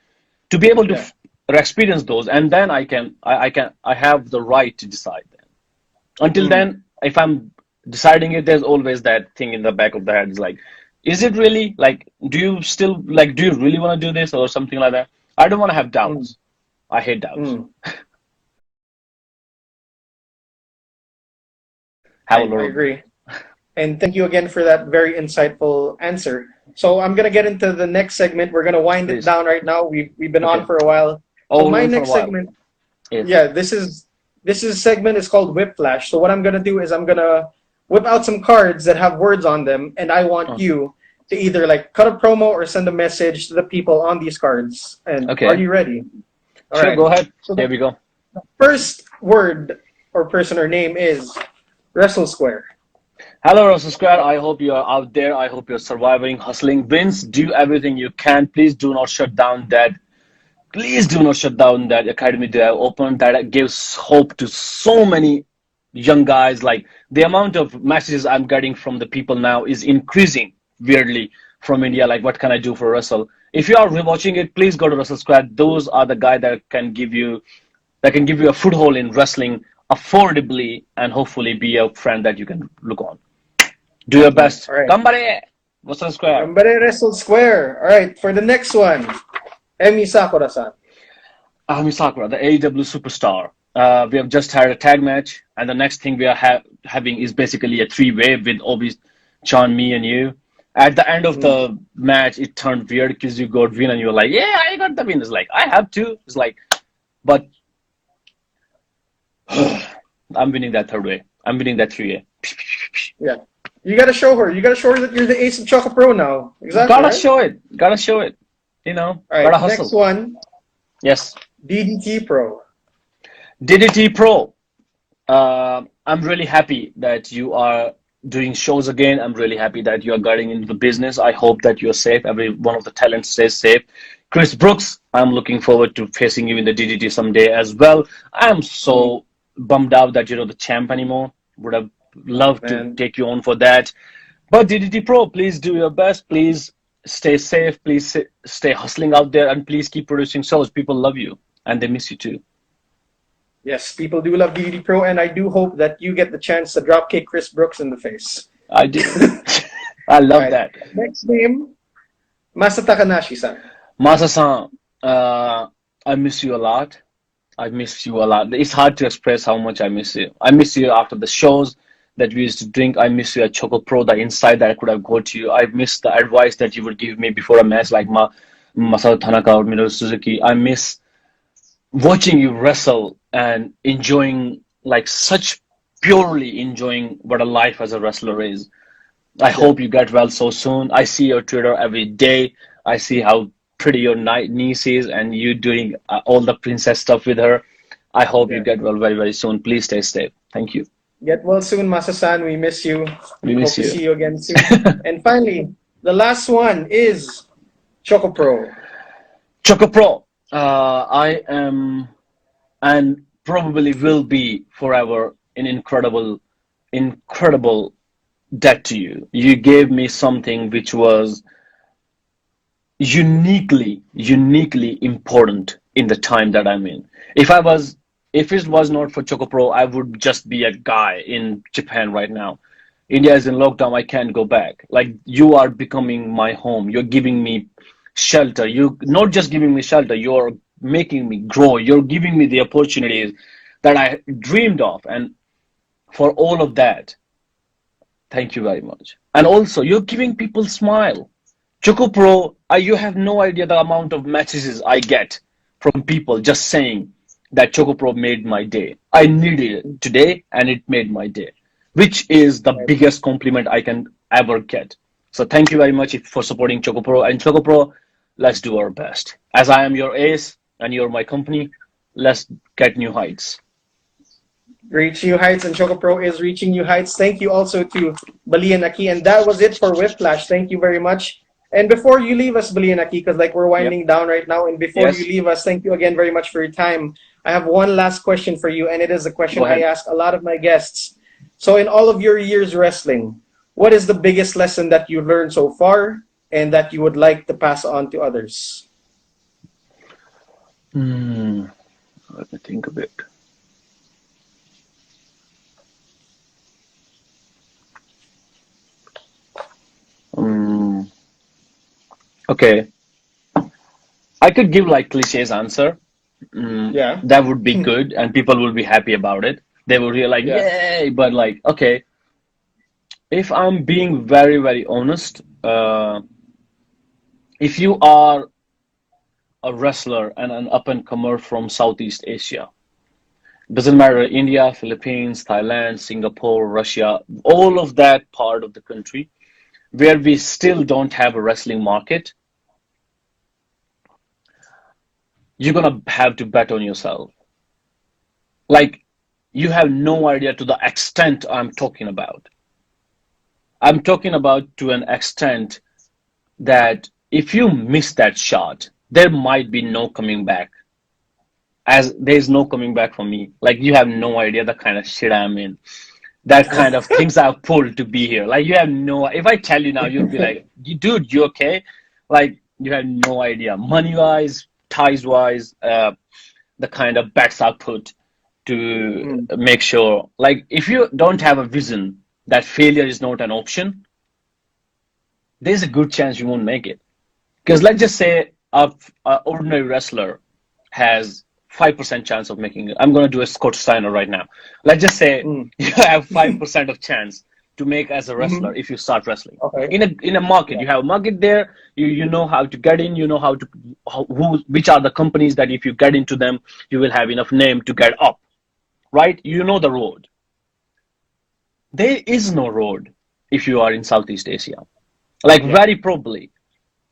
To be able to Yeah. experience those, and then I have the right to decide. Then until Mm, then, if I'm deciding it, there's always that thing in the back of the head is like, is it really like? Do you really want to do this or something like that? I don't want to have mm, doubts. I hate doubts. mm. Have a I lot of them. agree. And thank you again for that very insightful answer. So I'm gonna get into the next segment. We're gonna wind it Please. down right now. We've been on Okay. for a while. So Oh, we're my on for a next while. segment, Yes. yeah, this is segment is called Whiplash. So what I'm gonna do is I'm gonna whip out some cards that have words on them, and I want Oh, you to either like cut a promo or send a message to the people on these cards. And are okay. you ready? All Sure. right. Go ahead. So Here the we go. first word or person or name is Wrestle Square. Hello, Russell Square. I hope you are out there. I hope you're surviving, hustling. Vince, do everything you can. Please do not shut down that. Please do not shut down that academy that I opened. That gives hope to so many young guys. Like the amount of messages I'm getting from the people now is increasing weirdly from India. Like, what can I do for Russell? If you are rewatching it, please go to Russell Square. Those are the guys that can give you a foothold in wrestling affordably and hopefully be a friend that you can look on. Do your best. All right. Gambare! Russell Square. Gambare Wrestle Square. All right. For the next one, Emi Sakura-san. Ahmi Sakura, the AEW superstar. We have just had a tag match, and the next thing we are having is basically a three-way with Obi, Chan, me, and you. At the end of Mm. the match, it turned weird because you got win and you were like, "Yeah, I got the win." It's like I have to. It's like, but I'm winning that third way. I'm winning that three-way. Yeah. You gotta show her. You gotta show her that you're the ace of Choco Pro now. Exactly, Gotta right? show it. Gotta show it. You know, All gotta right. Next hustle. one, Yes. DDT Pro. DDT Pro. I'm really happy that you are doing shows again. I'm really happy that you are getting into the business. I hope that you're safe. Every one of the talents stays safe. Chris Brooks, I'm looking forward to facing you in the DDT someday as well. I'm Mm. so bummed out that you're not the champ anymore. Would have Oh loved to man. take you on for that. But DDT Pro, please do your best. Please stay safe. Please stay hustling out there, and please keep producing shows. People love you, and they miss you too. Yes, people do love DDT Pro, and I do hope that you get the chance to drop kick Chris Brooks in the face. I do. I All love right. that. Next name, Masataka Nashi-san. Masa-san, I miss you a lot. I miss you a lot. It's hard to express how much I miss you. I miss you after the shows that we used to drink. I miss you at Choco Pro, the insight that I could have got to you. I miss the advice that you would give me before a match like Masato Tanaka or Minoru Suzuki. I miss watching you wrestle and enjoying, like, such purely enjoying what a life as a wrestler is. I Yeah. hope you get well so soon. I see your Twitter every day. I see how pretty your niece is and you doing all the princess stuff with her. I hope you Yeah. get well very, very soon. Please stay safe. Thank you. Get well soon, Masa-san. We miss you. We Hope miss to you. see you again soon. And finally, the last one is Choco Pro. Choco Pro, I am and probably will be forever an incredible, incredible debt to you. You gave me something which was uniquely important in the time that I'm in. If it was not for Choco Pro, I would just be a guy in Japan right now. India is in lockdown, I can't go back. Like you are becoming my home. You're giving me shelter. You not just giving me shelter, you're making me grow. You're giving me the opportunities that I dreamed of. And for all of that, thank you very much. And also, you're giving people smile. Choco Pro, you have no idea the amount of messages I get from people just saying that Choco Pro made my day. I needed it today and it made my day, which is the Right. biggest compliment I can ever get. So thank you very much for supporting Choco Pro. And Choco Pro, let's do our best. As I am your ace and you're my company, let's get new heights. Reach new heights, and Choco Pro is reaching new heights. Thank you also to Baliyan Akki. And that was it for Whiplash. Thank you very much. And before you leave us, Baliyan Akki, because like we're Yep. winding down right now, and before you Yes. leave us, thank you again very much for your time. I have one last question for you, and it is a Go question I ahead. ask a lot of my guests. So, in all of your years wrestling, what is the biggest lesson that you learned so far and that you would like to pass on to others? Hmm. Let me think a bit. Hmm. Okay. I could give like cliches answer. Yeah. That would be good, and people will be happy about it. They will be like, Yeah. "Yay!" But like, okay, if I'm being very, very honest, If you are a wrestler and an up and comer from Southeast Asia, doesn't matter India, Philippines, Thailand, Singapore, Russia, all of that part of the country where we still don't have a wrestling market, you're gonna have to bet on yourself. Like, you have no idea to the extent I'm talking about. I'm talking about to an extent that if you miss that shot, there might be no coming back. As there's no coming back for me. Like, you have no idea the kind of shit I'm in. That kind of things I've pulled to be here. Like, you have no. If I tell you now, you'll be like, "Dude, you okay?" Like, you have no idea. Money wise, ties wise, the kind of bets I put to Mm. make sure. Like, if you don't have a vision that failure is not an option, there's a good chance you won't make it. Because let's just say a ordinary wrestler has 5% chance of making it. I'm going to do a Scott Steiner right now. Let's just say Mm. you have 5% of chance to make as a wrestler Hmm. if you start wrestling. Okay. In a market, Yeah. you have a market there. You know how to get in. You know how to which are the companies that if you get into them, you will have enough name to get up. Right? You know the road. There is no road if you are in Southeast Asia. Like, Yeah. very probably.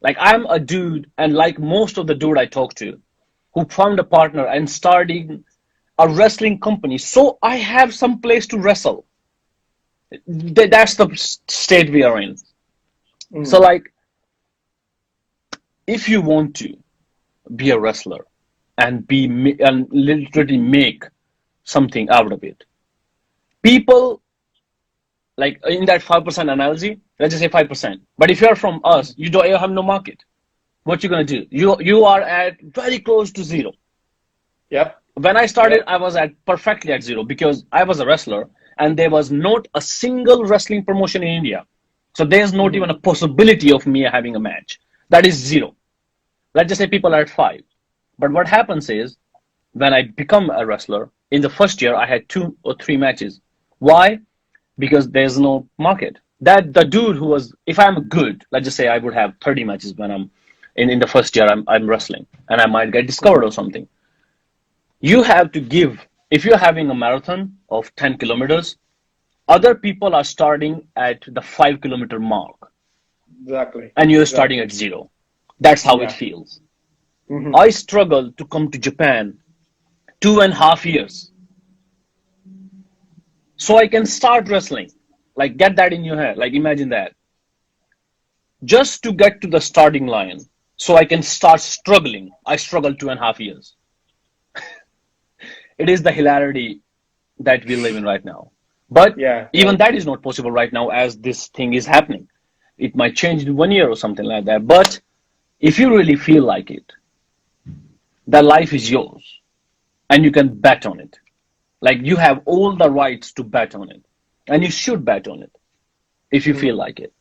Like, I'm a dude, and like most of the dude I talk to, who found a partner and starting a wrestling company. So I have some place to wrestle. That's the state we are in. So, Mm. like, if you want to be a wrestler and and literally make something out of it, people like in that 5% analogy, let's just say 5%. But if you're from us, you have no market. What you gonna do? You are at very close to zero. Yep. When I started, Yep. I was at perfectly at zero because I was a wrestler and there was not a single wrestling promotion in India. So there's not Hmm. even a possibility of me having a match. That is zero. Let's just say people are at five. But what happens is when I become a wrestler, in the first year I had 2 or 3 matches. Why? Because there's no market. That the dude who was, if I'm good, let's just say I would have 30 matches when I'm in the first year I'm wrestling and I might get discovered or something. You have to give, if you're having a marathon of 10 kilometers, other people are starting at the 5 kilometer mark Exactly. and you're starting Exactly. at zero. That's how it Yeah. feels. Hmm. I struggled to come to Japan 2.5 years so I can start wrestling. Like, get that in your head. Like, imagine that. Just to get to the starting line so I can start struggling. I struggled 2.5 years. It is the hilarity that we live in right now. But Yeah. even that is not possible right now as this thing is happening. It might change in 1 year or something like that. But if you really feel like it, that life is yours and you can bet on it. Like, you have all the rights to bet on it. And you should bet on it if you feel Mm. like it.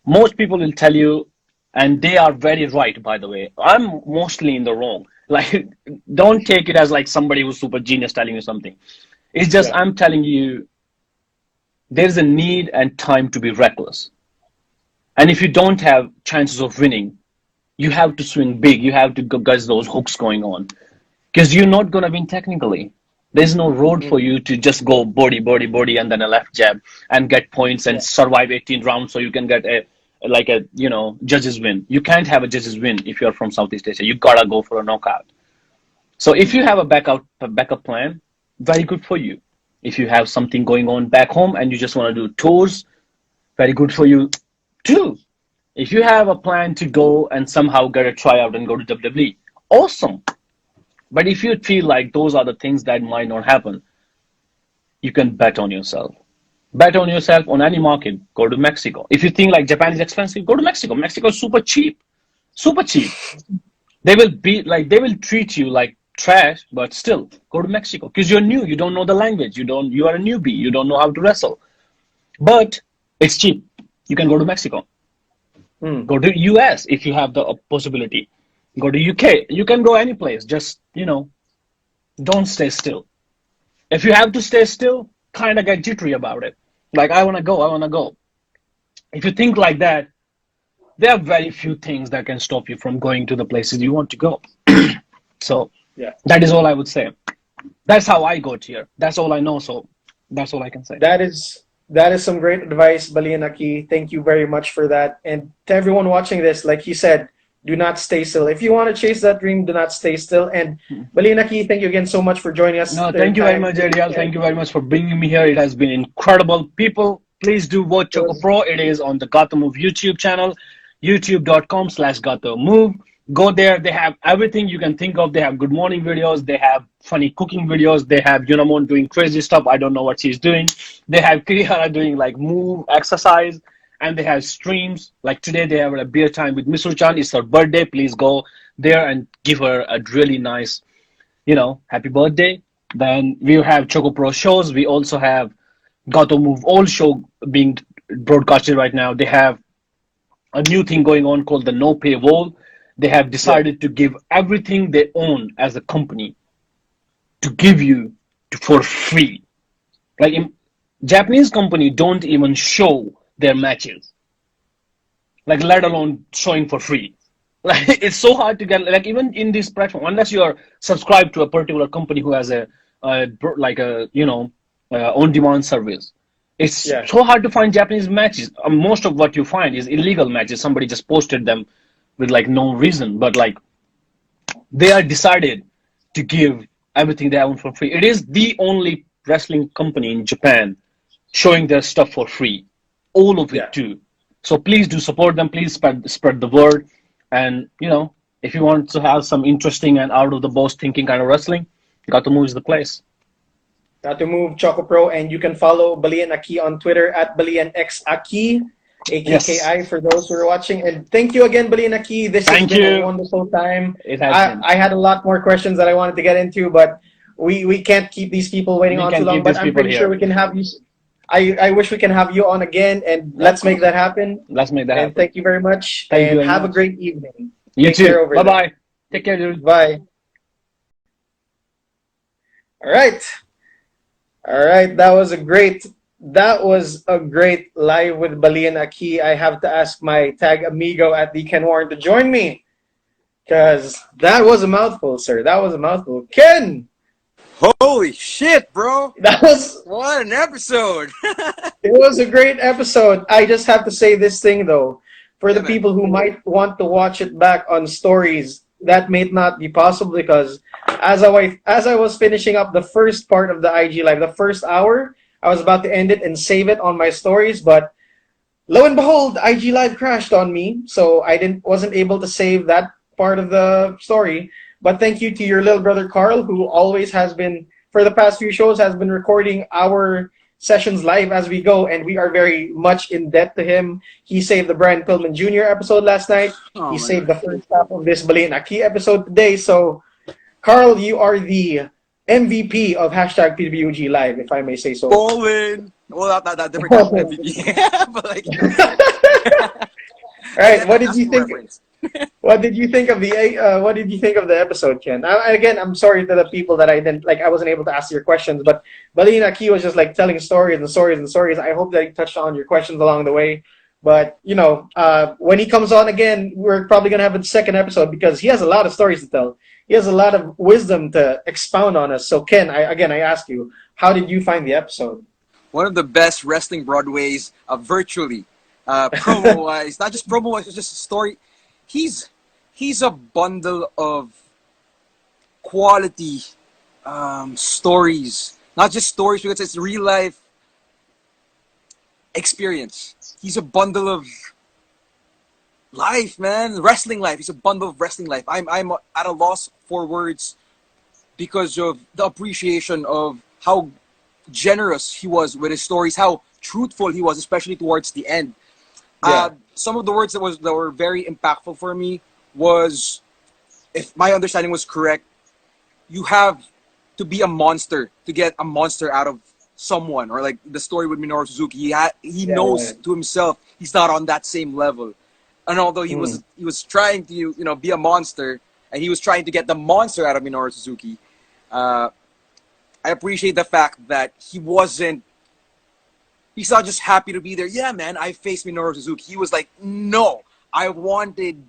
Most people will tell you, and they are very right, by the way. I'm mostly in the wrong. Like, don't take it as like somebody who's super genius telling you something. It's just Yeah. I'm telling you there's a need and time to be reckless. And if you don't have chances of winning, you have to swing big. You have to get those hooks going on because you're not going to win technically. There's no road for Mm. you to just go body, body, body, and then a left jab and get points and Yeah. survive 18 rounds so you can get a judge's win. You can't have a judge's win if you're from Southeast Asia. You gotta go for a knockout. So if Mm. you have a backup plan, very good for you. If you have something going on back home and you just want to do tours, very good for you too. If you have a plan to go and somehow get a tryout and go to WWE, awesome. But if you feel like those are the things that might not happen, you can bet on yourself. Bet on yourself on any market. Go to Mexico. If you think like Japan is expensive, go to Mexico. Mexico is super cheap. Super cheap. They will treat you like trash, but still go to Mexico because you're new. You don't know the language. You are a newbie. You don't know how to wrestle. But it's cheap. You can go to Mexico. Mm. Go to US if you have the possibility. Go to UK. You can go any place. Just, don't stay still. If you have to stay still, kind of get jittery about it. Like, I want to go, I want to go. If you think like that, there are very few things that can stop you from going to the places you want to go. So Yeah. that is all I would say. That's how I got here. That's all I know. So that's all I can say. That is some great advice, Baliyan Akki. Thank you very much for that. And to everyone watching this, like you said, do not stay still. If you want to chase that dream, do not stay still. And Baliyan Akki, thank you again so much for joining us No, third thank you very time. much, Ariel. Thank you very much for bringing me here. It has been incredible. People, please do watch It Choco was Pro. It is on the Gotham Move YouTube channel, youtube.com/Gotham Move. Go there. They have everything you can think of. They have good morning videos. They have funny cooking videos. They have Yunamon doing crazy stuff. I don't know what she's doing. They have Kirihara doing like move exercise. And they have streams. Like today, they have a beer time with Misuru-chan. It's her birthday. Please go there and give her a really nice happy birthday. Then we have Choco Pro shows. We also have Goto Move All show being broadcasted right now. They have a new thing going on called the No Pay Wall. They have yeah, decided to give everything they own as a company to give you for free. Like Japanese company don't even show their matches, like let alone showing for free. Like it's so hard to get, like even in this platform, unless you are subscribed to a particular company who has like a on demand service. It's yeah. so hard to find Japanese matches. Most of what you find is illegal matches. Somebody just posted them with like no reason, but like they are decided to give everything they own for free. It is the only wrestling company in Japan showing their stuff for free, all of Yeah. it too. So please do support them. Please spread the word. And if you want to have some interesting and out of the box thinking kind of wrestling, Gatomu is the place. Not to move Choco Pro, and you can follow Baliyan Aki on Twitter at Baliyan X Aki, Yes, AKKI for those who are watching. And thank you again, Baliyan Aki. This has thank been a you. wonderful time. It has I, been. I had a lot more questions that I wanted to get into, but we can't keep these people waiting We on too can long. keep But these I'm people pretty sure here. we can have you. I wish we can have you on again, and Yeah, of let's make course. that happen. Let's make that And happen. thank you very much, Thank you and very have a much. great evening. You Take care too. over Bye there. bye. Take care, dude. Bye. All right. All right, that was a great live with Balian Aki. I have to ask my tag amigo at the Ken Warren to join me because that was a mouthful, sir. That was a mouthful. Ken, Holy shit, bro! that was What an episode! it was a great episode. I just have to say this thing though, for Yeah, the man. people who might want to watch it back on stories, that may not be possible because as I was finishing up the first part of the IG live, the first hour, I was about to end it and save it on my stories, but lo and behold, IG live crashed on me, so I didn't wasn't able to save that part of the story. But thank you to your little brother Carl, who always has been for the past few shows has been recording our sessions live as we go, and we are very much in debt to him. He saved the Brian Pillman Jr. episode last night. Oh He my saved god. the first half of this Balayan Aki episode today. So, Carl, you are the MVP of hashtag PWG Live, if I may say so. Bowling. Well, not different type of MVP. But like, All right, what did that's you for think? reference. What did you think of the episode, Ken? Again, I'm sorry to the people that I didn't like. I wasn't able to ask your questions, but Balina Key was just like telling stories and stories and stories. I hope that he touched on your questions along the way. But when he comes on again, we're probably gonna have a second episode because he has a lot of stories to tell. He has a lot of wisdom to expound on us. So, Ken, I ask you, how did you find the episode? One of the best wrestling Broadways virtually. Promo wise, not just promo wise, it's just a story. He's he's a bundle of quality stories, not just stories because it's real life experience. He's a bundle of life, man. Wrestling life. He's a bundle of wrestling life. I'm at a loss for words because of the appreciation of how generous he was with his stories, how truthful he was, especially towards the end. Yeah. Some of the words that were very impactful for me was, if my understanding was correct, you have to be a monster to get a monster out of someone. Or like the story with Minoru Suzuki, he Yeah, yeah. knows to himself he's not on that same level. And although Mm. he was trying to be a monster, and he was trying to get the monster out of Minoru Suzuki, uh, I appreciate the fact that he's not just happy to be there. Yeah, man, I faced Minoru Suzuki. He was like, no, I wanted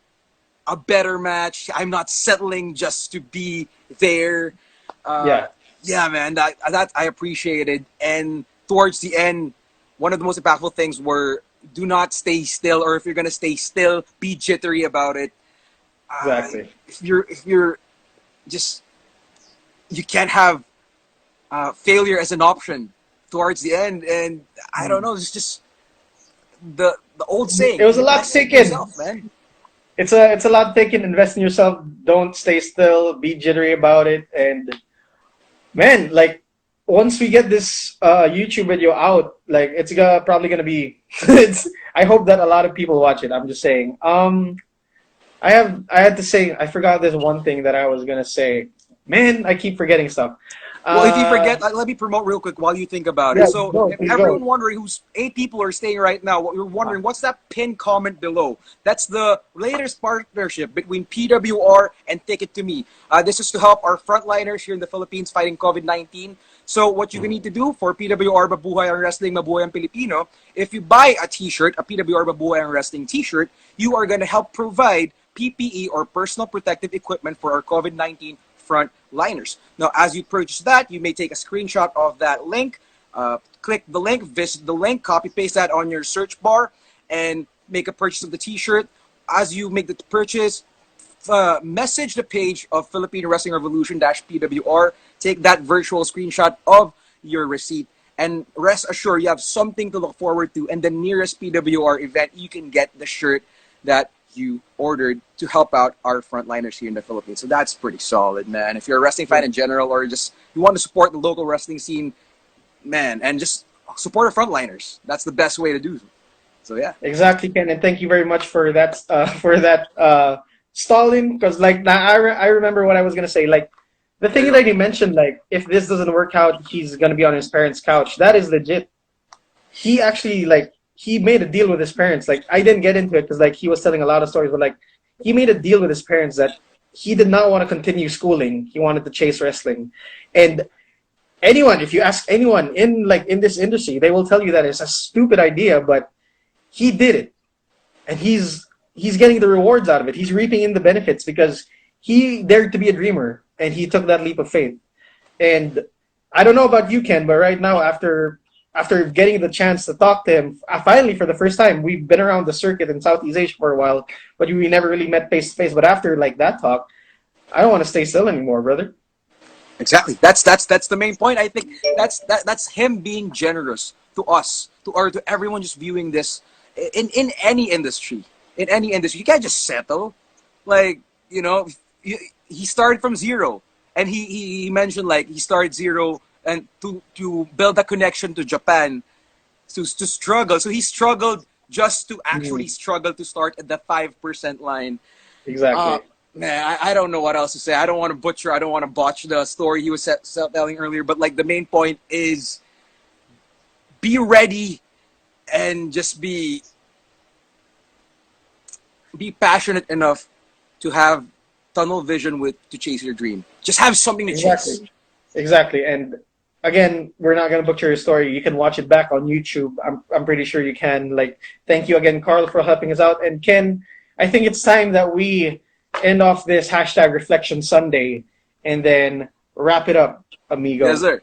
a better match. I'm not settling just to be there. Uh, Yeah, yeah, man, that I appreciated. And towards the end, one of the most impactful things were do not stay still, or if you're gonna stay still, be jittery about it. Uh, exactly. if you're just you can't have failure as an option towards the end. And I don't Mm. know, it's just the old It saying: was a lot to invest in take in. yourself, man. It's a lot to take in. Invest in yourself. Don't stay still. Be jittery about it. And man, like once we get this YouTube video out, like probably gonna be. It's. I hope that a lot of people watch it. I'm just saying. I had to say I forgot this one thing that I was gonna say. Man, I keep forgetting stuff. Well, if you Uh, forget, let me promote real quick while you think about it. yeah, So, go, if please everyone go. wondering who's 8 people are staying right now, what you're wondering, what's that pinned comment below? That's the latest partnership between PWR and Ticket to Me. This is to help our frontliners here in the Philippines fighting COVID-19. So, what you need to do for PWR Mabuhay ang Wrestling, Mabuhay ang Pilipino, if you buy a T-shirt, a PWR Mabuhay ang Wrestling T-shirt, you are going to help provide PPE or personal protective equipment for our COVID-19 frontliners. Now, as you purchase that, you may take a screenshot of that link, click the link, visit the link, copy paste that on your search bar, and make a purchase of the T-shirt. As you make the purchase, message the page of Philippine Wrestling Revolution PWR. Take that virtual screenshot of your receipt, and rest assured you have something to look forward to. And the nearest PWR event, you can get the shirt that you ordered to help out our frontliners here in the Philippines. So that's pretty solid, man. If you're a wrestling fan in general, or just you want to support the local wrestling scene, man, and just support our frontliners, that's the best way to do. So yeah. Exactly, Ken, and thank you very much for that for that stalling. Because like now I remember what I was gonna say. Like the There thing you that go. you mentioned, like if this doesn't work out, he's gonna be on his parents' couch. That is legit. He actually like he made a deal with his parents. Like I didn't get into it because like he was telling a lot of stories, but like he made a deal with his parents that he did not want to continue schooling. He wanted to chase wrestling, and anyone, if you ask anyone in this industry, they will tell you that it's a stupid idea, but he did it, and he's getting the rewards out of it. He's reaping in the benefits because he dared to be a dreamer and he took that leap of faith. And I don't know about you, Ken, but right now after getting the chance to talk to him, finally for the first time, we've been around the circuit in Southeast Asia for a while, but we never really met face to face. But after like that talk, I don't want to stay still anymore, brother. Exactly. That's the main point. I think that's him being generous to us, to everyone just viewing this in any industry. In any industry, you can't just settle. Like he started from zero, and he mentioned like he started zero and to build a connection to Japan, to struggle. So he struggled just to actually Mhm. struggle to start at the 5% line. uh, Exactly. Man, I don't know what else to say. I don't want to butcher. I don't want to botch the story he was telling earlier. But like the main point is, be ready and just be passionate enough to have tunnel vision with to chase your dream. Just have something to chase. Exactly. Exactly. And again, we're not gonna butcher your story. You can watch it back on YouTube. I'm pretty sure you can. Like, thank you again, Carl, for helping us out. And Ken, I think it's time that we end off this hashtag Reflection Sunday and then wrap it up, Yes, amigo. sir.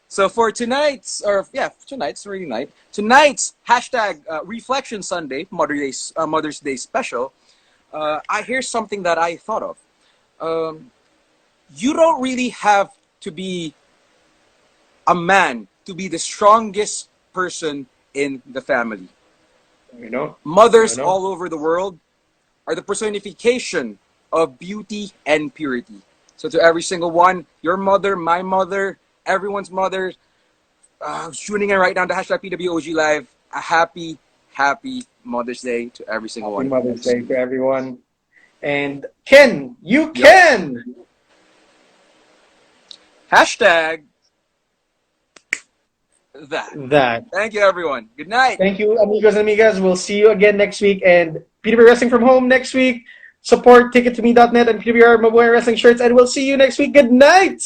So for tonight's, or yeah, tonight's really night. Tonight's hashtag Reflection Sunday, Mother's Day special. I here's something that I thought of. Um, you don't really have to be a man to be the strongest person in the family. You know? You Mothers know? all over the world are the personification of beauty and purity. So to every single one, your mother, my mother, everyone's mother, who's tuning in right now to hashtag PWOG Live, a happy Mother's Day to every single Happy one of you Mother's guys. Day to everyone. And Ken, you Yo, can! hashtag that. That. Thank you, everyone. Good night. Thank you, amigos and amigas. We'll see you again next week. And PWR Wrestling from home next week. Support tickettome.net and PWR Mabuhay Wrestling shirts. And we'll see you next week. Good night!